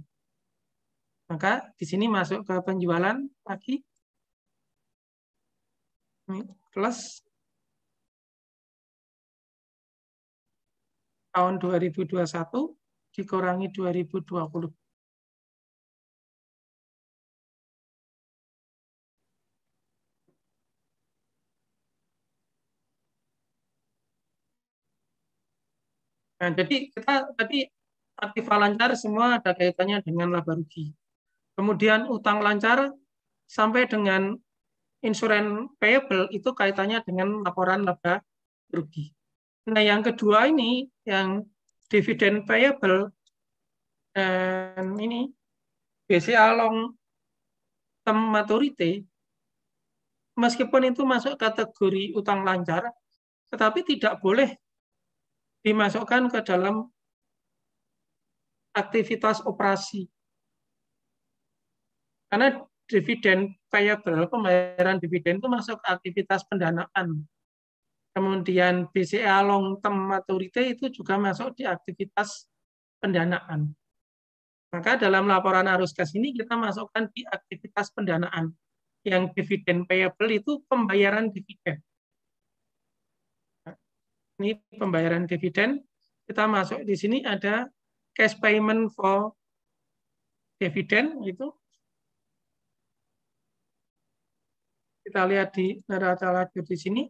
S1: Maka di sini masuk ke penjualan lagi. Plus tahun 2021 dikurangi 2020. Nah, jadi kita tadi aktiva lancar semua ada kaitannya dengan laba rugi. Kemudian utang lancar sampai dengan insurance payable itu kaitannya dengan laporan laba rugi. Nah, yang kedua ini yang dividen payable dan ini BCA long term maturity, meskipun itu masuk kategori utang lancar, tetapi tidak boleh dimasukkan ke dalam aktivitas operasi. Karena dividen payable, pembayaran dividen itu masuk aktivitas pendanaan. Kemudian BCA long term maturity itu juga masuk di aktivitas pendanaan. Maka dalam laporan arus kas ini kita masukkan di aktivitas pendanaan. Yang dividen payable itu pembayaran dividen. Ini pembayaran dividen. Kita masuk di sini ada cash payment for dividend itu. Kita lihat di neraca lanjut di sini.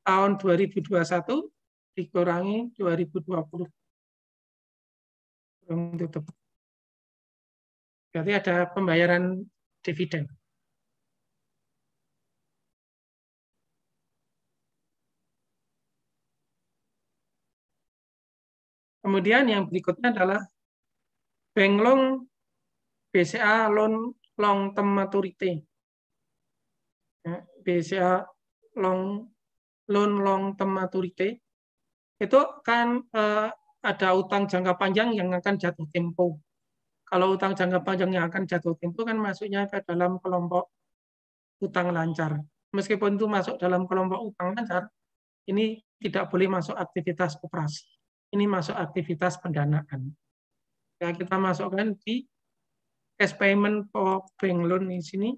S1: Tahun 2021 dikurangi 2020. Tutup. Berarti ada pembayaran dividen. Kemudian yang berikutnya adalah bank loan BCA loan long term maturity. BCA loan long term maturity itu kan ada utang jangka panjang yang akan jatuh tempo. Kalau utang jangka panjang yang akan jatuh tempo kan masuknya ke dalam kelompok utang lancar. Meskipun itu masuk dalam kelompok utang lancar, ini tidak boleh masuk aktivitas operasi. Ini masuk aktivitas pendanaan. Ya, kita masukkan di cash payment for bank loan di sini.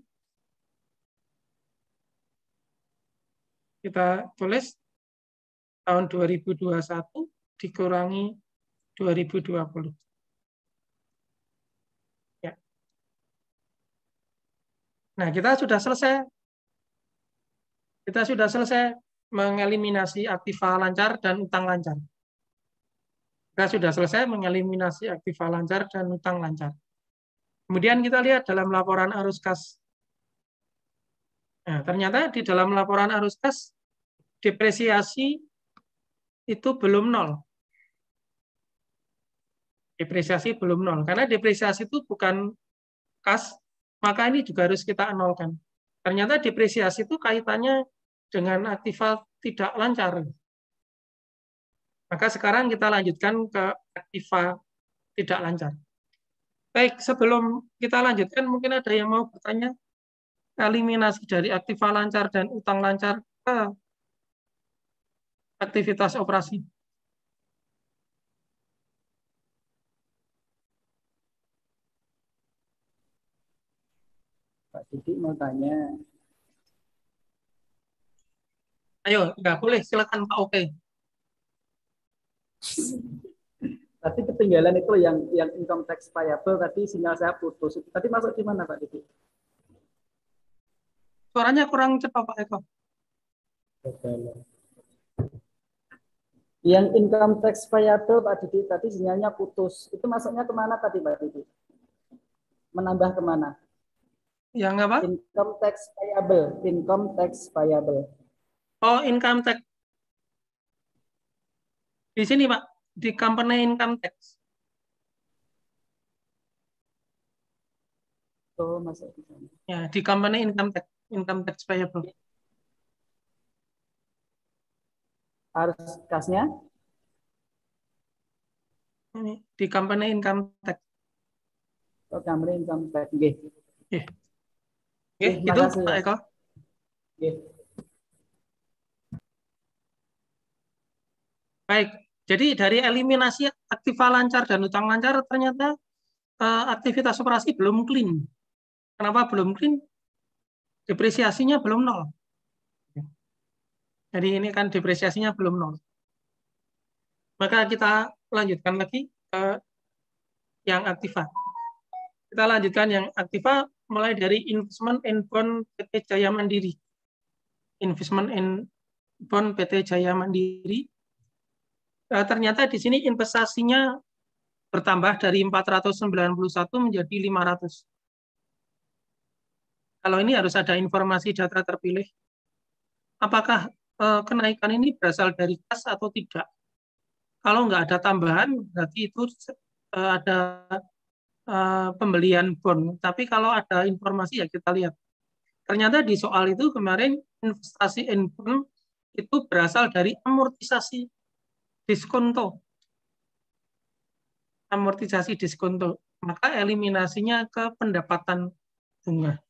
S1: Kita tulis tahun 2021 dikurangi 2020. Ya. Nah, kita sudah selesai. mengeliminasi aktiva lancar dan utang lancar. Kita sudah selesai mengeliminasi aktiva lancar dan utang lancar. Kemudian kita lihat dalam laporan arus kas. Nah, ternyata di dalam laporan arus kas, depresiasi itu belum nol. Depresiasi belum nol. Karena depresiasi itu bukan kas, maka ini juga harus kita nolkan. Ternyata depresiasi itu kaitannya dengan aktiva tidak lancar. Maka sekarang kita lanjutkan ke aktiva tidak lancar. Baik, sebelum kita lanjutkan, mungkin ada yang mau bertanya? Eliminasi dari aktiva lancar dan utang lancar ke aktivitas operasi.
S7: Pak Didi mau tanya.
S1: Ayo, nggak boleh, silakan Pak Oke.
S7: Tadi ketinggalan itu yang income tax payable tadi sinyal saya putus. Tadi masuk di mana Pak Didi?
S1: Suaranya kurang cepat Pak Eko.
S7: Yang income tax payable Pak Didi tadi sinyalnya putus. Itu masuknya kemana tadi Pak Didi? Menambah kemana?
S1: Yang apa?
S7: Income tax payable. Income tax payable.
S1: Oh, income tax. Di sini Pak, di company income tax.
S7: Oh, masuk di sana.
S1: Ya, di company income tax payable.
S7: Arus kasnya?
S1: Ini di company income tax.
S7: Oh, company income tax. Nggih.
S1: Nggih.
S7: Nggih,
S1: Itu
S7: makasih,
S1: Pak
S7: ya.
S1: Eko.
S7: Nggih.
S1: Baik, jadi dari eliminasi aktiva lancar dan utang lancar ternyata aktivitas operasi belum clean. Kenapa belum clean? Depresiasinya belum nol. Jadi ini kan depresiasinya belum nol. Maka kita lanjutkan lagi ke yang aktiva. Kita lanjutkan yang aktiva mulai dari investment in bond PT Jaya Mandiri. Investment in bond PT Jaya Mandiri. Ternyata di sini investasinya bertambah dari 491 menjadi 500. Kalau ini harus ada informasi data terpilih. Apakah kenaikan ini berasal dari kas atau tidak? Kalau nggak ada tambahan, berarti itu ada pembelian bond. Tapi kalau ada informasi ya kita lihat. Ternyata di soal itu kemarin investasi in bond itu berasal dari amortisasi diskonto. Amortisasi diskonto. Maka eliminasinya ke pendapatan bunga.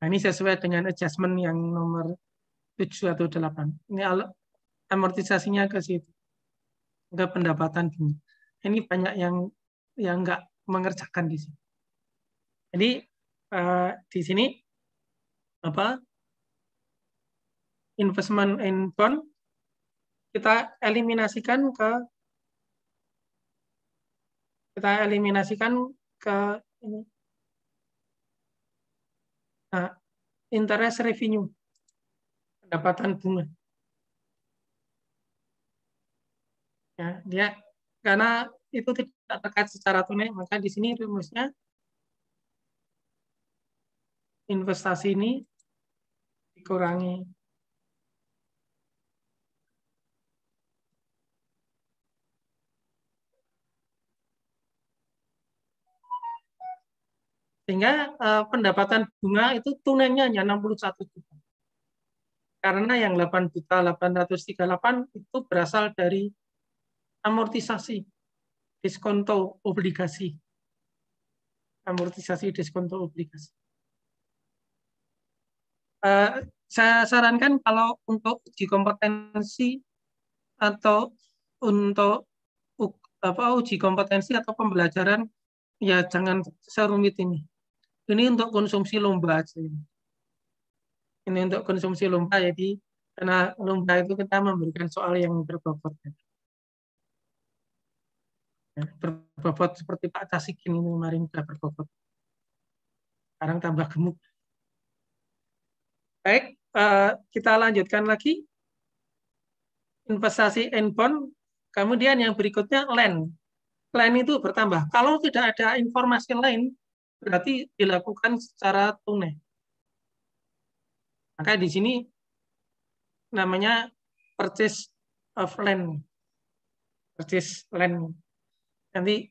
S1: Nah, ini sesuai dengan adjustment yang nomor 7 atau 8. Ini amortisasinya ke situ. Ke pendapatan bunga. Ini banyak yang nggak mengerjakan di sini. Jadi di sini investment in bond kita eliminasikan ke ini. Nah, interest revenue, pendapatan bunga. Ya, dia karena itu tidak terkait secara tunai, maka di sini rumusnya investasi ini dikurangi sehingga pendapatan bunga itu tunainya hanya 61 juta. Karena yang 8.838 itu berasal dari amortisasi diskonto obligasi. Amortisasi diskonto obligasi. Saya sarankan kalau untuk uji kompetensi atau untuk uji kompetensi atau pembelajaran ya jangan serumit ini. Ini untuk konsumsi lomba aja. Ini untuk konsumsi lomba, jadi karena lomba itu kita memberikan soal yang berbobot. Ya, berbobot seperti Pak Casikin ini kemarin sudah berbobot. Sekarang tambah gemuk. Baik, kita lanjutkan lagi. Investasi in bond. Kemudian yang berikutnya land. Land itu bertambah. Kalau tidak ada informasi lain, berarti dilakukan secara tunai. Maka di sini namanya purchase of land. Purchase land. Nanti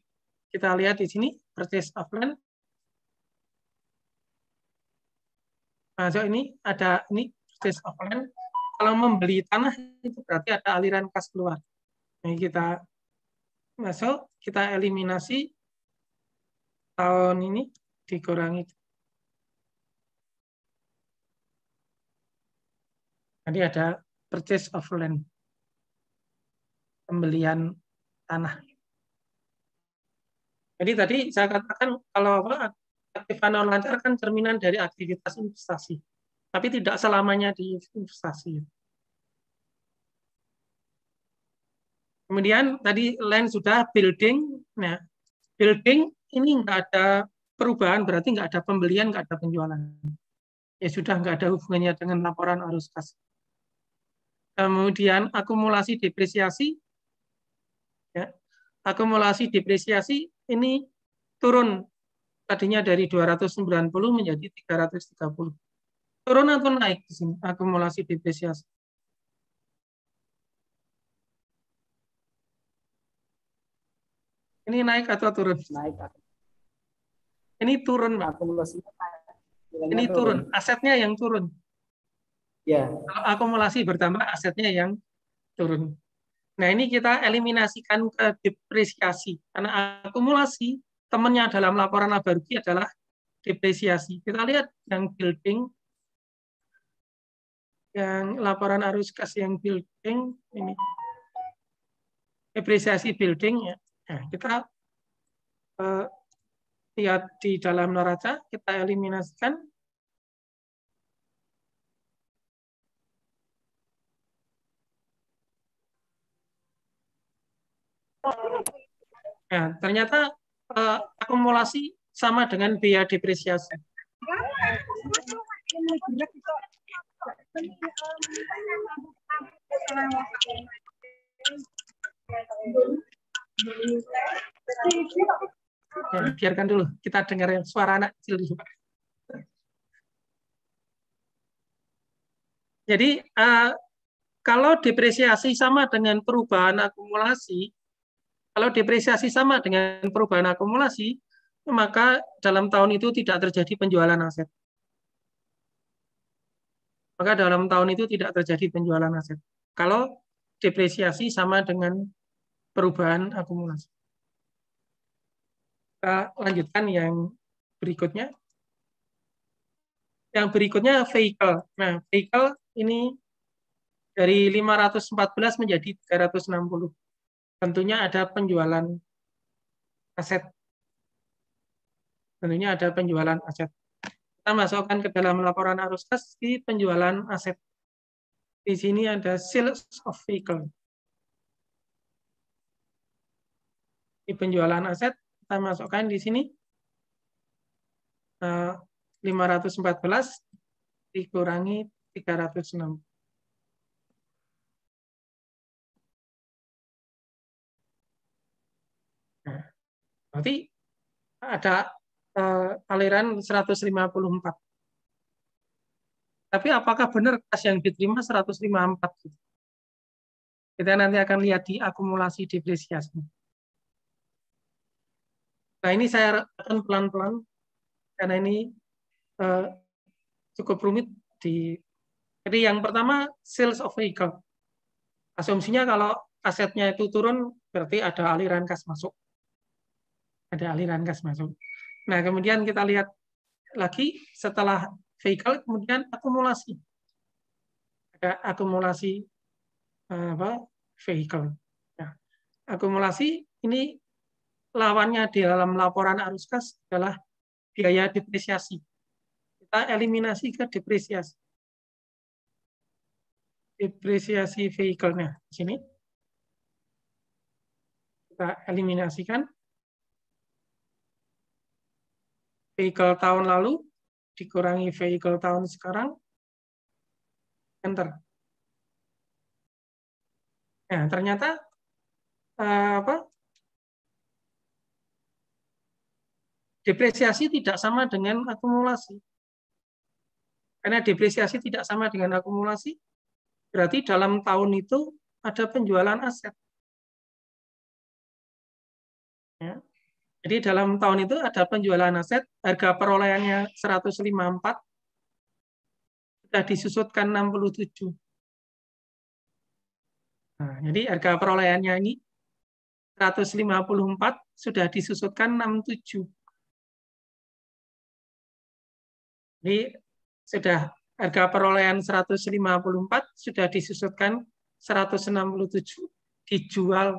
S1: kita lihat di sini purchase of land. Masuk ini ada ini purchase of land. Kalau membeli tanah itu berarti ada aliran kas keluar. Ini kita masuk, kita eliminasi tahun ini dikurangi. Jadi ada purchase of land, pembelian tanah. Jadi tadi saya katakan kalau aktiva non lancar kan cerminan dari aktivitas investasi, tapi tidak selamanya di investasi. Kemudian tadi land sudah, building. Nah, building ini nggak ada perubahan, berarti nggak ada pembelian, nggak ada penjualan. Ya sudah, nggak ada hubungannya dengan laporan arus kas. Kemudian akumulasi depresiasi. Ya, akumulasi depresiasi ini turun. Tadinya dari 290 menjadi 330. Turun atau naik di sini akumulasi depresiasi? Ini naik atau turun?
S7: Naik.
S1: Ini turun, Pak.
S7: Akumulasinya
S1: Ini turun. Asetnya yang turun.
S7: Ya.
S1: Kalau akumulasi bertambah, asetnya yang turun. Nah, ini kita eliminasikan ke depresiasi. Karena akumulasi, temannya dalam laporan laba rugi adalah depresiasi. Kita lihat yang building, yang laporan arus kas yang building, ini depresiasi building. Ya. Nah, kita lihat di dalam neraca, kita eliminasikan. Nah, ternyata akumulasi sama dengan biaya depresiasi. Ya, biarkan dulu, kita dengar suara anak kecil dulu. Jadi, kalau depresiasi sama dengan perubahan akumulasi, kalau depresiasi sama dengan perubahan akumulasi, maka dalam tahun itu tidak terjadi penjualan aset. Maka dalam tahun itu tidak terjadi penjualan aset. Kalau depresiasi sama dengan perubahan akumulasi. Kita lanjutkan yang berikutnya. Yang berikutnya vehicle. Nah, vehicle ini dari 514 menjadi 360. Tentunya ada penjualan aset. Tentunya ada penjualan aset. Kita masukkan ke dalam laporan arus kas di penjualan aset. Di sini ada sales of vehicle. Di penjualan aset, kita masukkan di sini 514 dikurangi 306. Nah, berarti ada aliran 154. Tapi apakah benar kas yang diterima 154? Kita nanti akan lihat di akumulasi depresiasi. Nah, ini saya akan pelan-pelan karena ini cukup rumit. Jadi yang pertama sales of vehicle. Asumsinya kalau asetnya itu turun berarti ada aliran kas masuk. Ada aliran kas masuk. Nah, kemudian kita lihat lagi setelah vehicle kemudian akumulasi. Ada akumulasi vehicle. Nah, akumulasi ini lawannya di dalam laporan arus kas adalah biaya depresiasi. Kita eliminasi ke depresiasi. Depresiasi vehicle-nya di sini. Kita eliminasikan. Vehicle tahun lalu dikurangi vehicle tahun sekarang. Enter. Nah, ternyata depresiasi tidak sama dengan akumulasi. Karena depresiasi tidak sama dengan akumulasi, berarti dalam tahun itu ada penjualan aset. Ya. Jadi dalam tahun itu ada penjualan aset, harga perolehannya 154, sudah disusutkan 67. Nah, jadi harga perolehannya ini 154 sudah disusutkan 67. Jadi sudah harga perolehan 154 sudah disusutkan 167 dijual.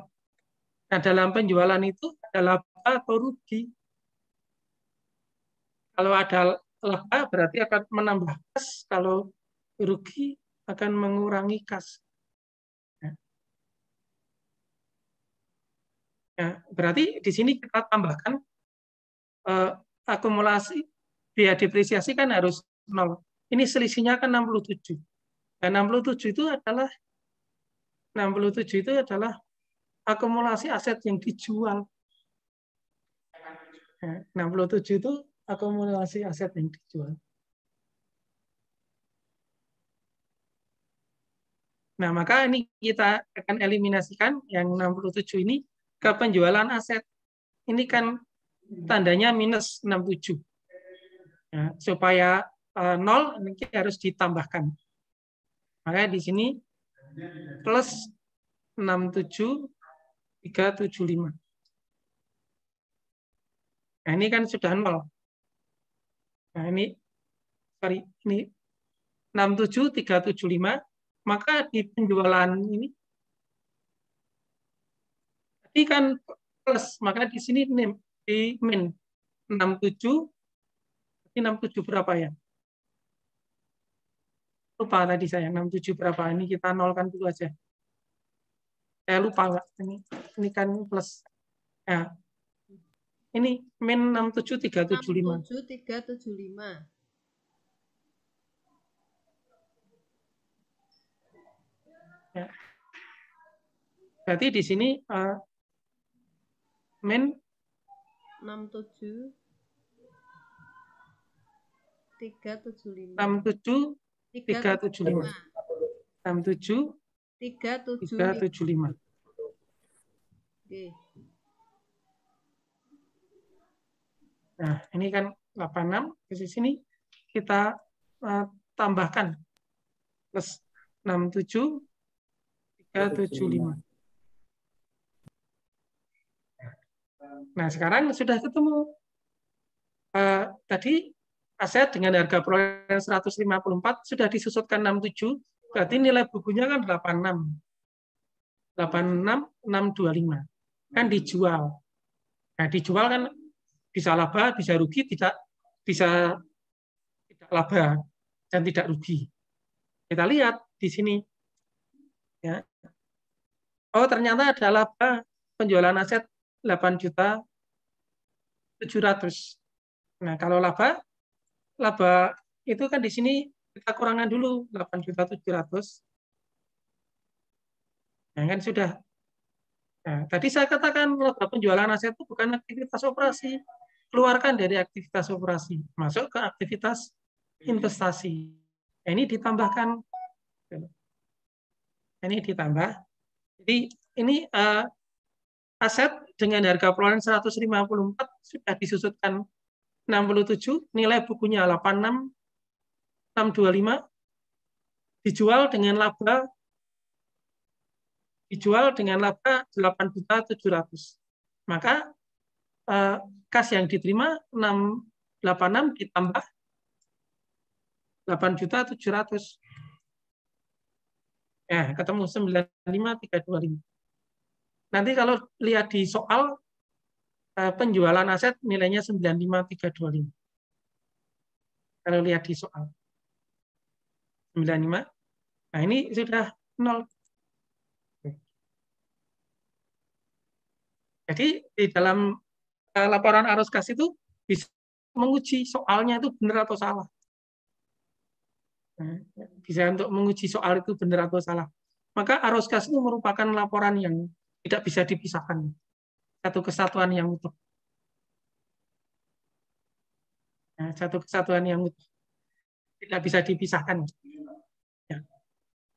S1: Nah, dalam penjualan itu ada laba atau rugi. Kalau ada laba berarti akan menambah kas, kalau rugi akan mengurangi kas. Nah, berarti di sini kita tambahkan akumulasi biaya depresiasi kan harus 0. Ini selisihnya kan 67. Dan 67 itu adalah akumulasi aset yang dijual. Nah, 67 itu akumulasi aset yang dijual. Nah, maka ini kita akan eliminasikan yang 67 ini ke penjualan aset. Ini kan tandanya minus 67. Ya, supaya 0 ini harus ditambahkan. Maka di sini plus 67 375. Nah, ini kan sudah 0. Nah, ini 67 375, maka di penjualan ini tadi kan plus, maka di sini di min 67. Ini 67 berapa ya? Lupa tadi saya 67 berapa. Ini kita nolkan dulu aja. Saya lupa nggak? Ini kan plus. Nah, ini min 67 375.
S8: 67 375.
S1: Ya. Berarti di sini min
S8: 67 375.
S1: 67 375. 67 375.
S8: Oke.
S1: Nah, ini kan 86. Di sini kita tambahkan plus 67 375. Nah, sekarang sudah ketemu. Tadi aset dengan harga perolehan 154 sudah disusutkan 67, berarti nilai bukunya kan 86. 86625. Kan dijual. Nah, dijual kan bisa laba, bisa rugi, bisa tidak laba dan tidak rugi. Kita lihat di sini. Ya. Oh, ternyata ada laba penjualan aset 8.700.000. Nah, kalau laba itu kan di sini kita kurangkan dulu 8.700.000. Nah, kan sudah. Nah, tadi saya katakan laba penjualan aset itu bukan aktivitas operasi. Keluarkan dari aktivitas operasi, masuk ke aktivitas investasi. Nah, ini ditambahkan. Ini ditambah. Jadi ini aset dengan harga perolehan 154 sudah disusutkan 67, nilai bukunya 86625, dijual dengan laba 8.700.000. Maka kas yang diterima 686 ditambah 8.700.000. Ya, ketemu 95.325. Nanti kalau lihat di soal penjualan aset nilainya 95.325. Kalau lihat di soal 95. Nah, ini sudah 0. Jadi di dalam laporan arus kas itu bisa menguji soalnya itu benar atau salah. Nah, bisa untuk menguji soal itu benar atau salah. Maka arus kas itu merupakan laporan yang tidak bisa dipisahkan. Satu kesatuan yang utuh. Nah, satu kesatuan yang utuh. Tidak bisa dipisahkan. Ya.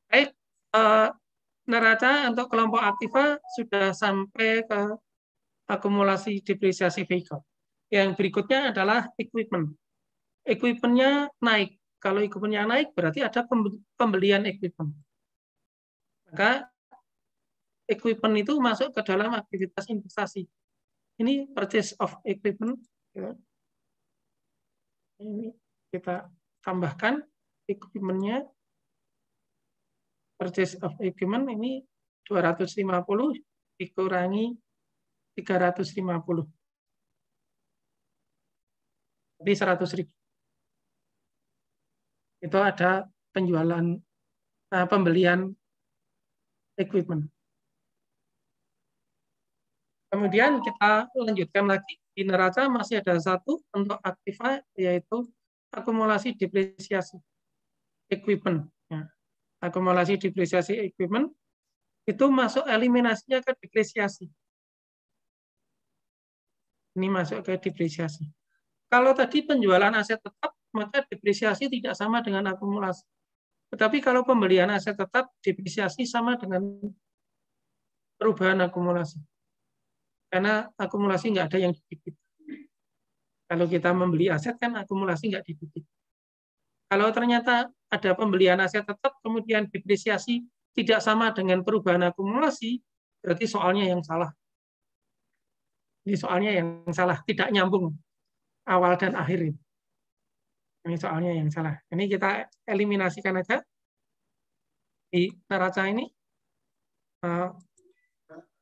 S1: Baik, neraca untuk kelompok aktiva sudah sampai ke akumulasi depresiasi vehicle. Yang berikutnya adalah equipment. Equipment-nya naik. Kalau equipment-nya naik, berarti ada pembelian equipment. Maka equipment itu masuk ke dalam aktivitas investasi. Ini purchase of equipment. Ini kita tambahkan equipment-nya. Purchase of equipment ini 250 dikurangi 350. Jadi 100.000. Itu ada penjualan pembelian equipment. Kemudian kita lanjutkan lagi di neraca masih ada satu untuk aktiva yaitu akumulasi depresiasi equipment. Ya. Akumulasi depresiasi equipment itu masuk eliminasinya ke depresiasi. Ini masuk ke depresiasi. Kalau tadi penjualan aset tetap, maka depresiasi tidak sama dengan akumulasi. Tetapi kalau pembelian aset tetap, depresiasi sama dengan perubahan akumulasi. Karena akumulasi nggak ada yang dibibit. Kalau kita membeli aset kan akumulasi nggak dibibit. Kalau ternyata ada pembelian aset tetap, kemudian depresiasi tidak sama dengan perubahan akumulasi, berarti soalnya yang salah. Ini soalnya yang salah, tidak nyambung awal dan akhir. Ini soalnya yang salah. Ini kita eliminasikan aja di neraca ini.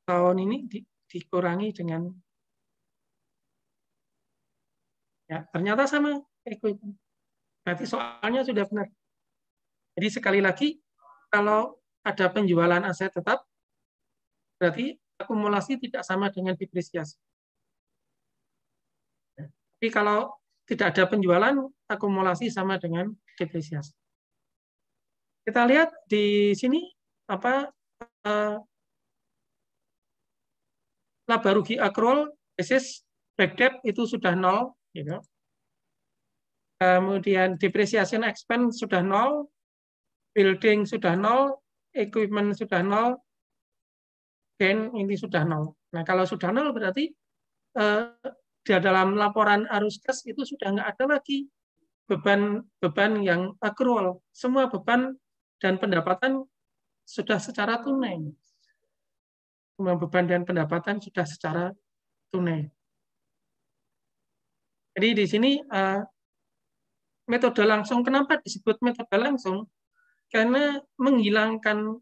S1: Tahun ini dikurangi dengan ya ternyata sama equipment. Berarti soalnya sudah benar. Jadi sekali lagi kalau ada penjualan aset tetap berarti akumulasi tidak sama dengan depresiasi. Tapi kalau tidak ada penjualan, akumulasi sama dengan depresiasi. Kita lihat di sini laba rugi accrual basis back debt itu sudah 0, gitu. Kemudian depreciation expense sudah 0, building sudah 0, equipment sudah 0, gain ini sudah 0. Nah kalau sudah 0 berarti di dalam laporan arus kas itu sudah nggak ada lagi beban yang accrual. Semua beban dan pendapatan sudah secara tunai. Semua beban dan pendapatan sudah secara tunai. Jadi di sini metode langsung, kenapa disebut metode langsung? Karena menghilangkan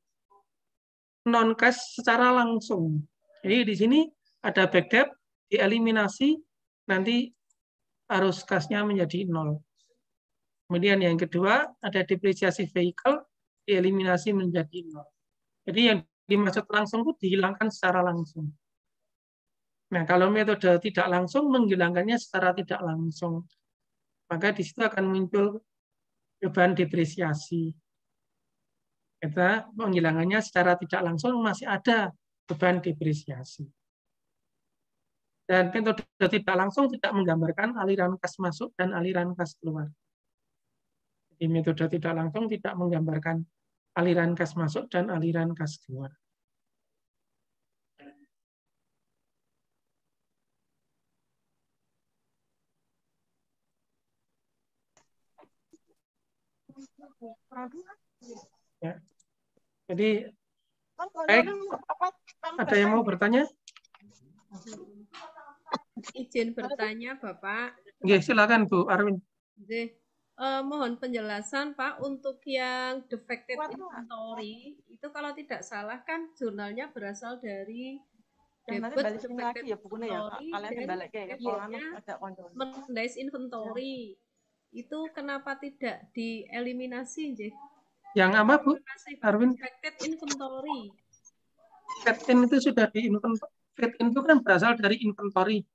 S1: non-cash secara langsung. Jadi di sini ada back debt, dieliminasi, nanti arus kasnya menjadi 0. Kemudian yang kedua, ada depresiasi vehicle, dieliminasi menjadi 0. Jadi yang dimaksud langsung itu dihilangkan secara langsung. Nah, kalau metode tidak langsung, menghilangkannya secara tidak langsung. Maka di situ akan muncul beban depresiasi. Kita menghilangkannya secara tidak langsung masih ada beban depresiasi. Dan metode tidak langsung tidak menggambarkan aliran kas masuk dan aliran kas keluar. Jadi metode tidak langsung tidak menggambarkan aliran kas masuk dan aliran kas keluar. Ya. Jadi, baik. Ada yang mau bertanya?
S8: Izin bertanya, Bapak.
S1: Oke, silakan Bu Arwin.
S8: Mohon penjelasan, Pak, untuk yang defective inventory, itu kalau tidak salah kan jurnalnya berasal dari debit defective inventory dan merchandise inventory. Itu kenapa tidak dieliminasi, J?
S1: Yang apa, Bu Arwin?
S8: Defective inventory.
S1: Fed-in itu sudah di inventory. Fed-in itu kan berasal dari inventory.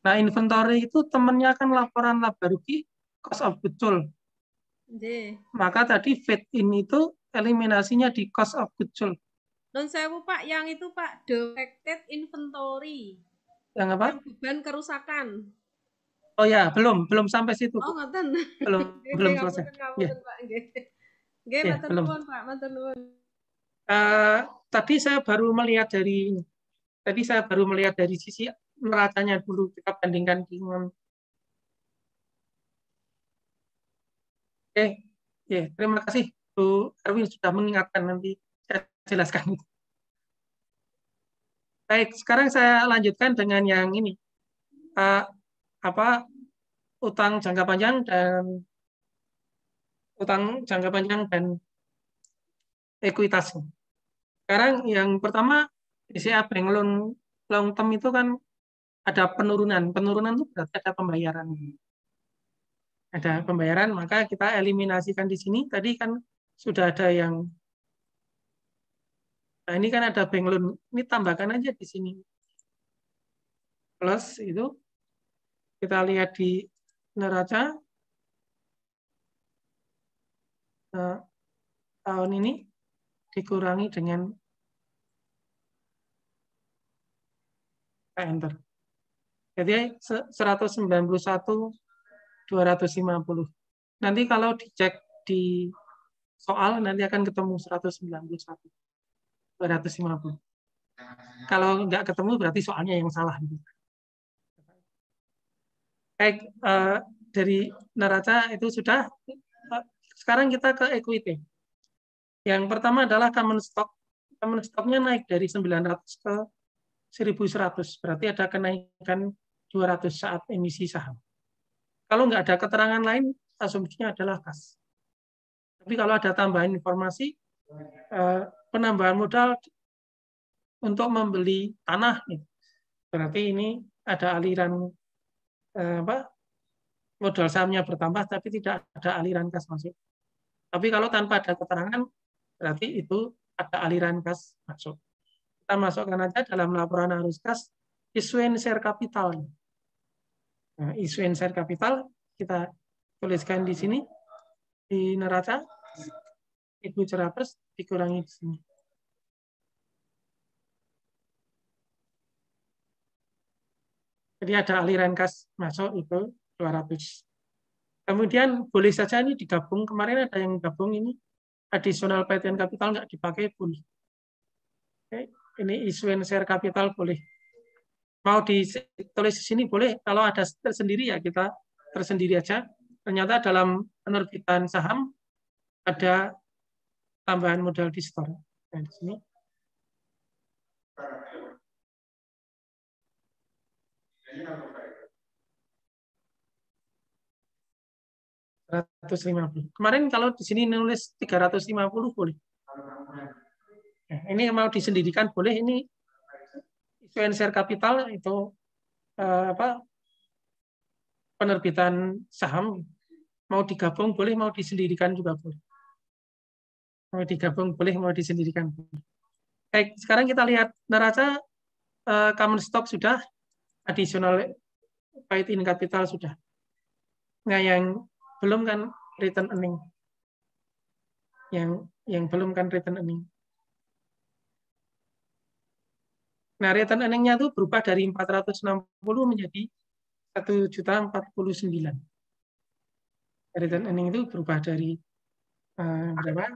S1: Nah, inventory itu temannya kan laporan laba rugi, cost of goods sold.
S8: Nggih.
S1: Maka tadi fade in itu eliminasinya di cost of goods sold.
S8: Nun sewu Pak, yang itu Pak, defected inventory.
S1: Yang apa?
S8: Yang beban kerusakan.
S1: Oh ya, belum sampai situ.
S8: Oh, ngoten.
S1: Belum selesai.
S8: Ngapunten Pak, nggih. Nggih,
S1: Ya,
S8: matur
S1: belum.
S8: nuwun Pak, matur nuwun.
S1: Tadi saya baru melihat dari sisi neracanya dulu, kita bandingkan dengan terima kasih Bu Erwin sudah mengingatkan, nanti saya jelaskan. Baik, sekarang saya lanjutkan dengan yang ini. Utang jangka panjang dan ekuitas. Sekarang yang pertama, DCA Bank long term itu kan ada penurunan. Penurunan itu berarti ada pembayaran. Ada pembayaran, maka kita eliminasikan di sini. Tadi kan sudah ada yang, nah ini kan ada bank loan. Ini tambahkan aja di sini. Plus itu, kita lihat di neraca tahun ini dikurangi dengan enter. Jadi 191.250. Nanti kalau dicek di soal nanti akan ketemu 191.250. Kalau nggak ketemu berarti soalnya yang salah. Baik, dari neraca itu sudah. Sekarang kita ke equity. Yang pertama adalah common stock. Common stock-nya naik dari 900 ke 1.100. Berarti ada kenaikan 200 saat emisi saham. Kalau nggak ada keterangan lain, asumsinya adalah kas. Tapi kalau ada tambahan informasi, penambahan modal untuk membeli tanah, berarti ini ada aliran modal sahamnya bertambah, tapi tidak ada aliran kas masuk. Tapi kalau tanpa ada keterangan, berarti itu ada aliran kas masuk. Kita masukkan aja dalam laporan arus kas, issuing share capital. Nah, issuing share capital kita tuliskan di sini di neraca 1.100 dikurangi di sini. Jadi ada aliran kas masuk itu 200. Kemudian boleh saja ini digabung. Kemarin ada yang gabung ini additional patent capital nggak dipakai boleh. Oke, ini issuing share capital boleh. Mau ditulis di sini boleh. Kalau ada tersendiri ya kita tersendiri aja. Ternyata dalam penerbitan saham ada tambahan modal di store. Nah, di sini. Kemarin kalau di sini nulis 350 boleh. Nah, ini mau disendirikan boleh. Ini issuing share capital itu penerbitan saham, mau digabung boleh, mau disendirikan juga boleh. Mau digabung boleh, mau disendirikan boleh. Baik, sekarang kita lihat neraca common stock sudah, additional paid in capital sudah. Nah, yang belum kan return earning. Yang belum kan return earning. Nah, return earning-nya itu berubah dari 460 menjadi 1.049. Return earning itu berubah dari berapa?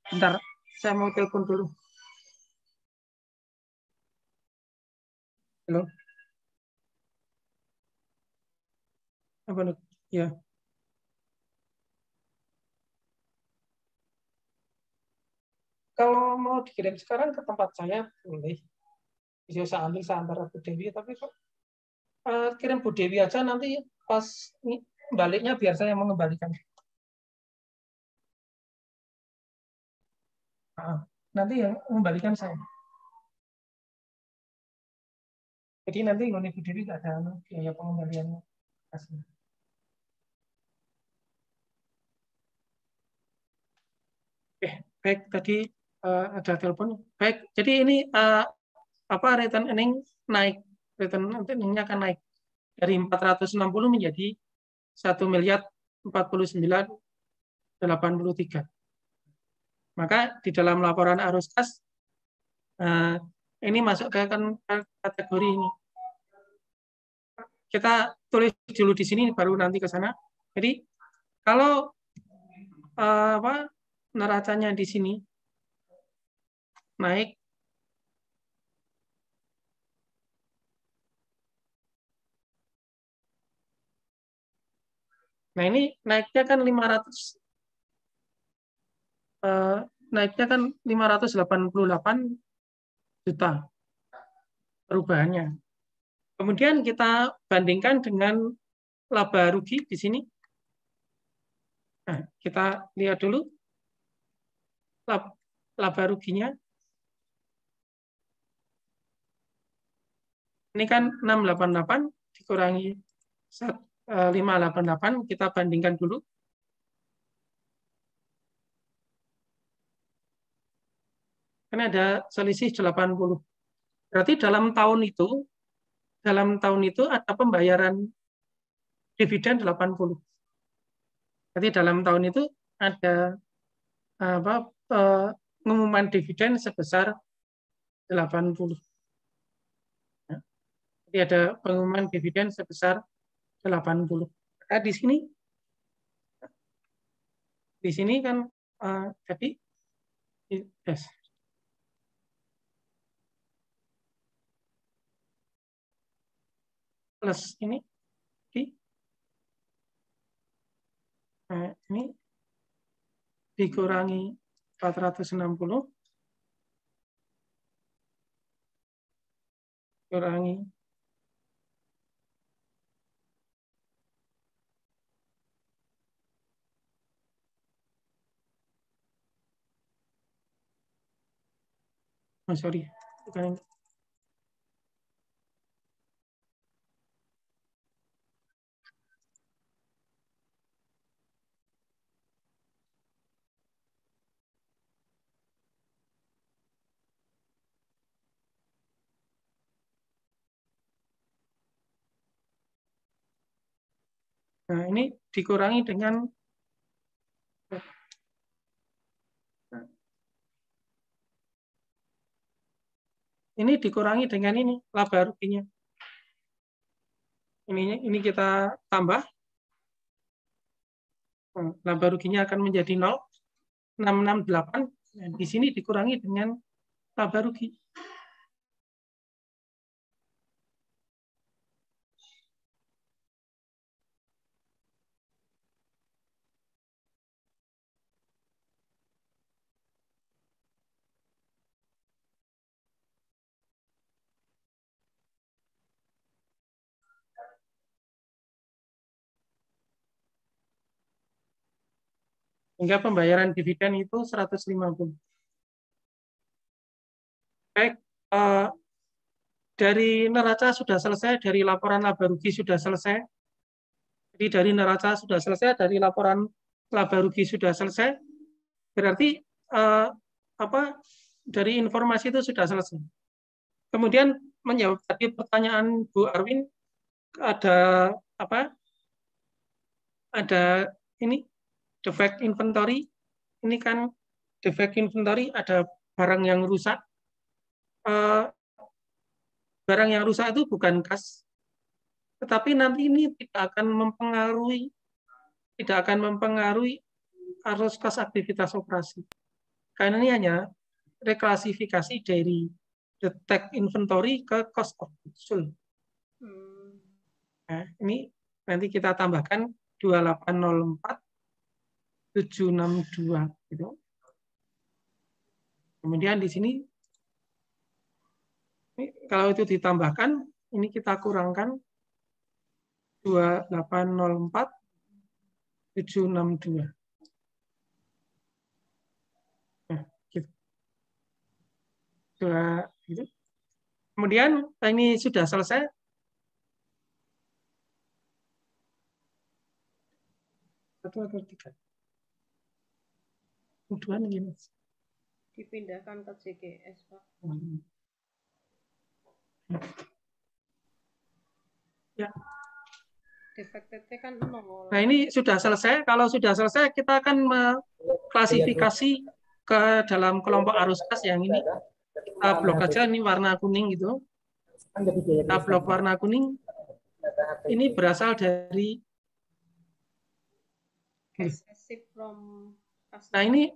S1: Bentar, saya mau telepon dulu. Halo. Apa nih? Ya. Kalau mau dikirim sekarang ke tempat saya boleh. Bisa saya ambil, saya antar Bu Dewi, tapi kok kirim Bu Dewi aja, nanti pas baliknya biar saya mengembalikan. Nanti yang mengembalikan saya. Jadi nanti Bu Dewi nggak ada biaya pengembaliannya. Oke, baik, tadi ada telepon. Baik, jadi ini return earning naik. Return earning-nya akan naik dari 460 menjadi 1.049.83. Maka di dalam laporan arus kas ini masuk ke kategori ini. Kita tulis dulu di sini baru nanti ke sana. Jadi kalau neracanya di sini naik nah ini naiknya kan 588 juta perubahannya. Kemudian kita bandingkan dengan laba rugi di sini. Nah, kita lihat dulu laba ruginya. Ini kan 688 dikurangi 588, kita bandingkan dulu. Kan ada selisih 80. Berarti dalam tahun itu ada pembayaran dividen 80. Berarti dalam tahun itu ada pengumuman dividen sebesar 80. Jadi ada pengumuman dividen sebesar 80. Nah, di sini kan jadi plus ini ini dikurangi 460 kurangi sorry bukan ini. Nah, ini dikurangi dengan ini laba ruginya. Ini kita tambah. Laba ruginya akan menjadi 0,668. Nah, di sini dikurangi dengan laba rugi. Hingga pembayaran dividen itu 150. Baik, dari neraca sudah selesai, dari laporan laba rugi sudah selesai. Jadi dari neraca sudah selesai, dari laporan laba rugi sudah selesai. Berarti dari informasi itu sudah selesai. Kemudian menjawab tadi pertanyaan Bu Arwin, ada Ada ini defect inventory. Ini kan defect inventory, ada barang yang rusak. Barang yang rusak itu bukan kas, tetapi nanti ini tidak akan mempengaruhi arus kas aktivitas operasi. Karena ini hanya reklasifikasi dari defect inventory ke cost of goods sold. Nah, ini nanti kita tambahkan 2804.762 gitu. Kemudian di sini kalau itu ditambahkan, ini kita kurangkan 2804.762. Nah, gitu. Gitu. Kemudian ini sudah selesai. Satu atau tiga? Dua nih, Mas.
S8: Dipindahkan ke CGS, Pak.
S1: Ya.
S8: Defected kan 0.
S1: Nah, ini sudah selesai. Kalau sudah selesai, kita akan mengklasifikasi ke dalam kelompok arus kas yang ini. Kita blok aja, ini warna kuning gitu. Kita blok warna kuning. Ini berasal dari...
S8: Excessive from
S1: Nah, ini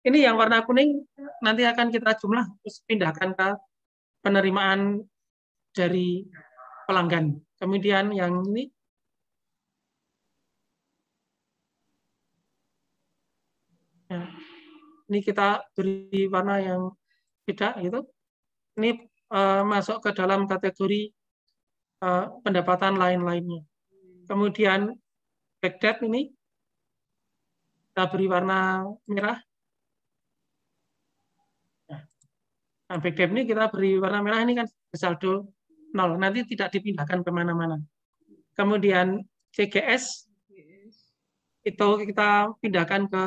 S1: ini yang warna kuning nanti akan kita jumlah terus pindahkan ke penerimaan dari pelanggan. Kemudian yang ini ya, ini kita beri warna yang beda gitu. Ini masuk ke dalam kategori pendapatan lain-lainnya. Kemudian backdate ini kita beri warna merah. Nah, backdate ini kita beri warna merah, ini kan saldo 0, nanti tidak dipindahkan kemana-mana. Kemudian CGS itu kita pindahkan ke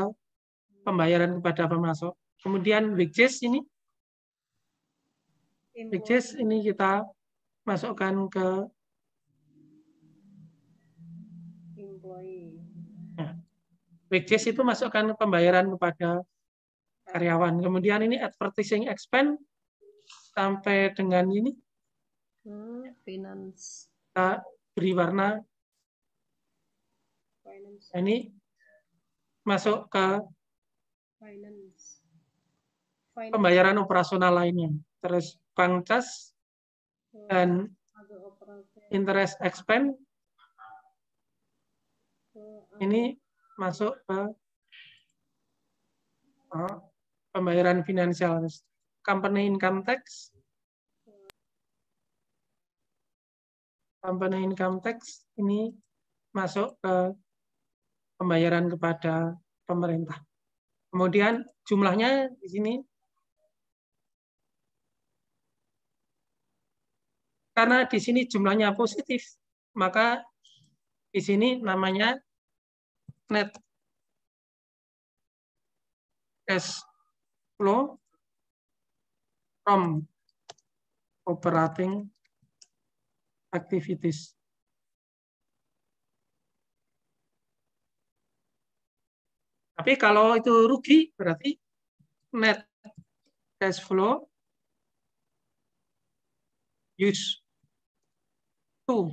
S1: pembayaran kepada pemasok. Kemudian wages ini, wages ini kita masukkan ke
S8: employee.
S1: nah, wages itu masukkan pembayaran kepada karyawan. Kemudian ini advertising expense sampai dengan ini
S8: Finance.
S1: kita beri warna
S8: Finance.
S1: ini masuk ke
S8: Finance.
S1: pembayaran operasional lainnya. Terus bank cas dan interest expense ini masuk ke pembayaran finansial. Company income tax. Company income tax ini masuk ke pembayaran kepada pemerintah. Kemudian jumlahnya di sini karena di sini jumlahnya positif, maka di sini namanya net cash flow from operating activities. Tapi kalau itu rugi, berarti net cash flow use to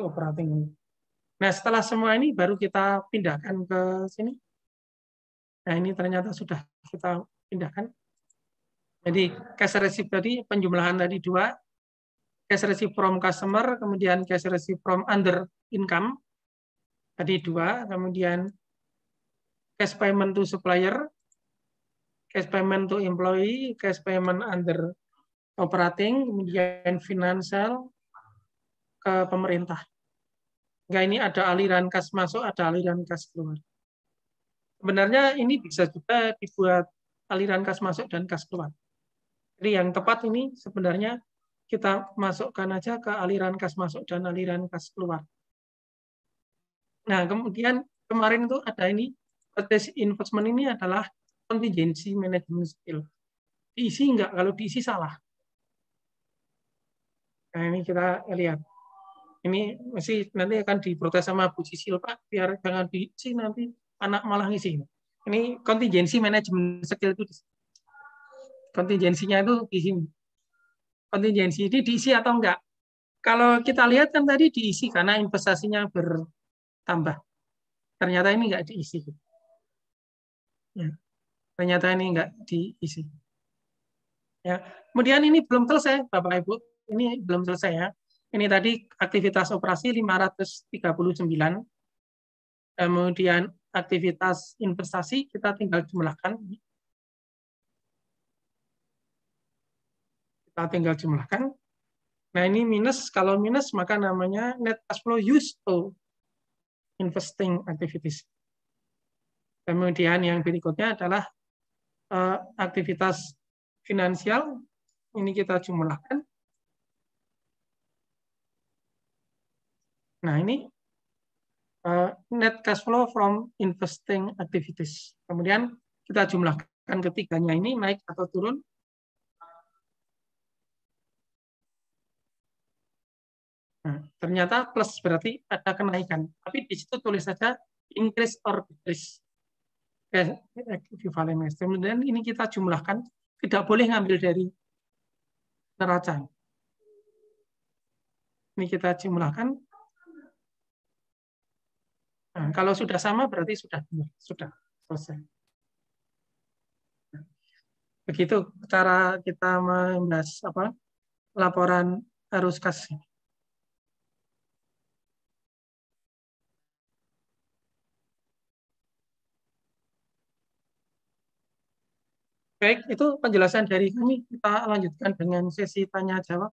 S1: operating. Nah, setelah semua ini baru kita pindahkan ke sini. Nah, ini ternyata sudah kita pindahkan. Jadi cash receipt tadi, penjumlahan tadi 2, cash receipt from customer, kemudian cash receipt from under income, tadi 2, kemudian cash payment to supplier, cash payment to employee, cash payment under operating, kemudian financial ke pemerintah. Enggak, ini ada aliran kas masuk, ada aliran kas keluar. Sebenarnya ini bisa juga dibuat aliran kas masuk dan kas keluar. Jadi yang tepat ini sebenarnya kita masukkan aja ke aliran kas masuk dan aliran kas keluar. Nah, kemudian kemarin itu ada ini, purchase investment ini adalah contingency management skill. Diisi enggak? Kalau diisi salah. Nah, ini kita lihat. Ini masih nanti akan diprotes sama Bu Sisil, Pak, biar jangan diisi nanti anak malah ngisi. Ini contingency management skill itu. Kontingensinya itu di sini. Kontingensi ini diisi atau enggak? Kalau kita lihat kan tadi diisi karena investasinya bertambah. Ternyata ini enggak diisi. Ya. Ternyata ini enggak diisi. Ya. Kemudian ini belum selesai, Bapak Ibu. Ini belum selesai ya. Ini tadi aktivitas operasi 539. Kemudian aktivitas investasi kita tinggal jumlahkan. Kita tinggal jumlahkan. Nah, ini minus. Kalau minus maka namanya net cash flow used to investing activities. Kemudian yang berikutnya adalah aktivitas finansial, ini kita jumlahkan. Nah, ini net cash flow from investing activities. Kemudian kita jumlahkan ketiganya ini naik atau turun. Nah, ternyata plus berarti ada kenaikan. Tapi di situ tulis saja increase or decrease. Equivalent. Kemudian ini kita jumlahkan. Tidak boleh ngambil dari neraca. Ini kita jumlahkan. Nah, kalau sudah sama berarti sudah selesai. Begitu cara kita membahas laporan arus kas. Baik, itu penjelasan dari kami. Kita lanjutkan dengan sesi tanya jawab.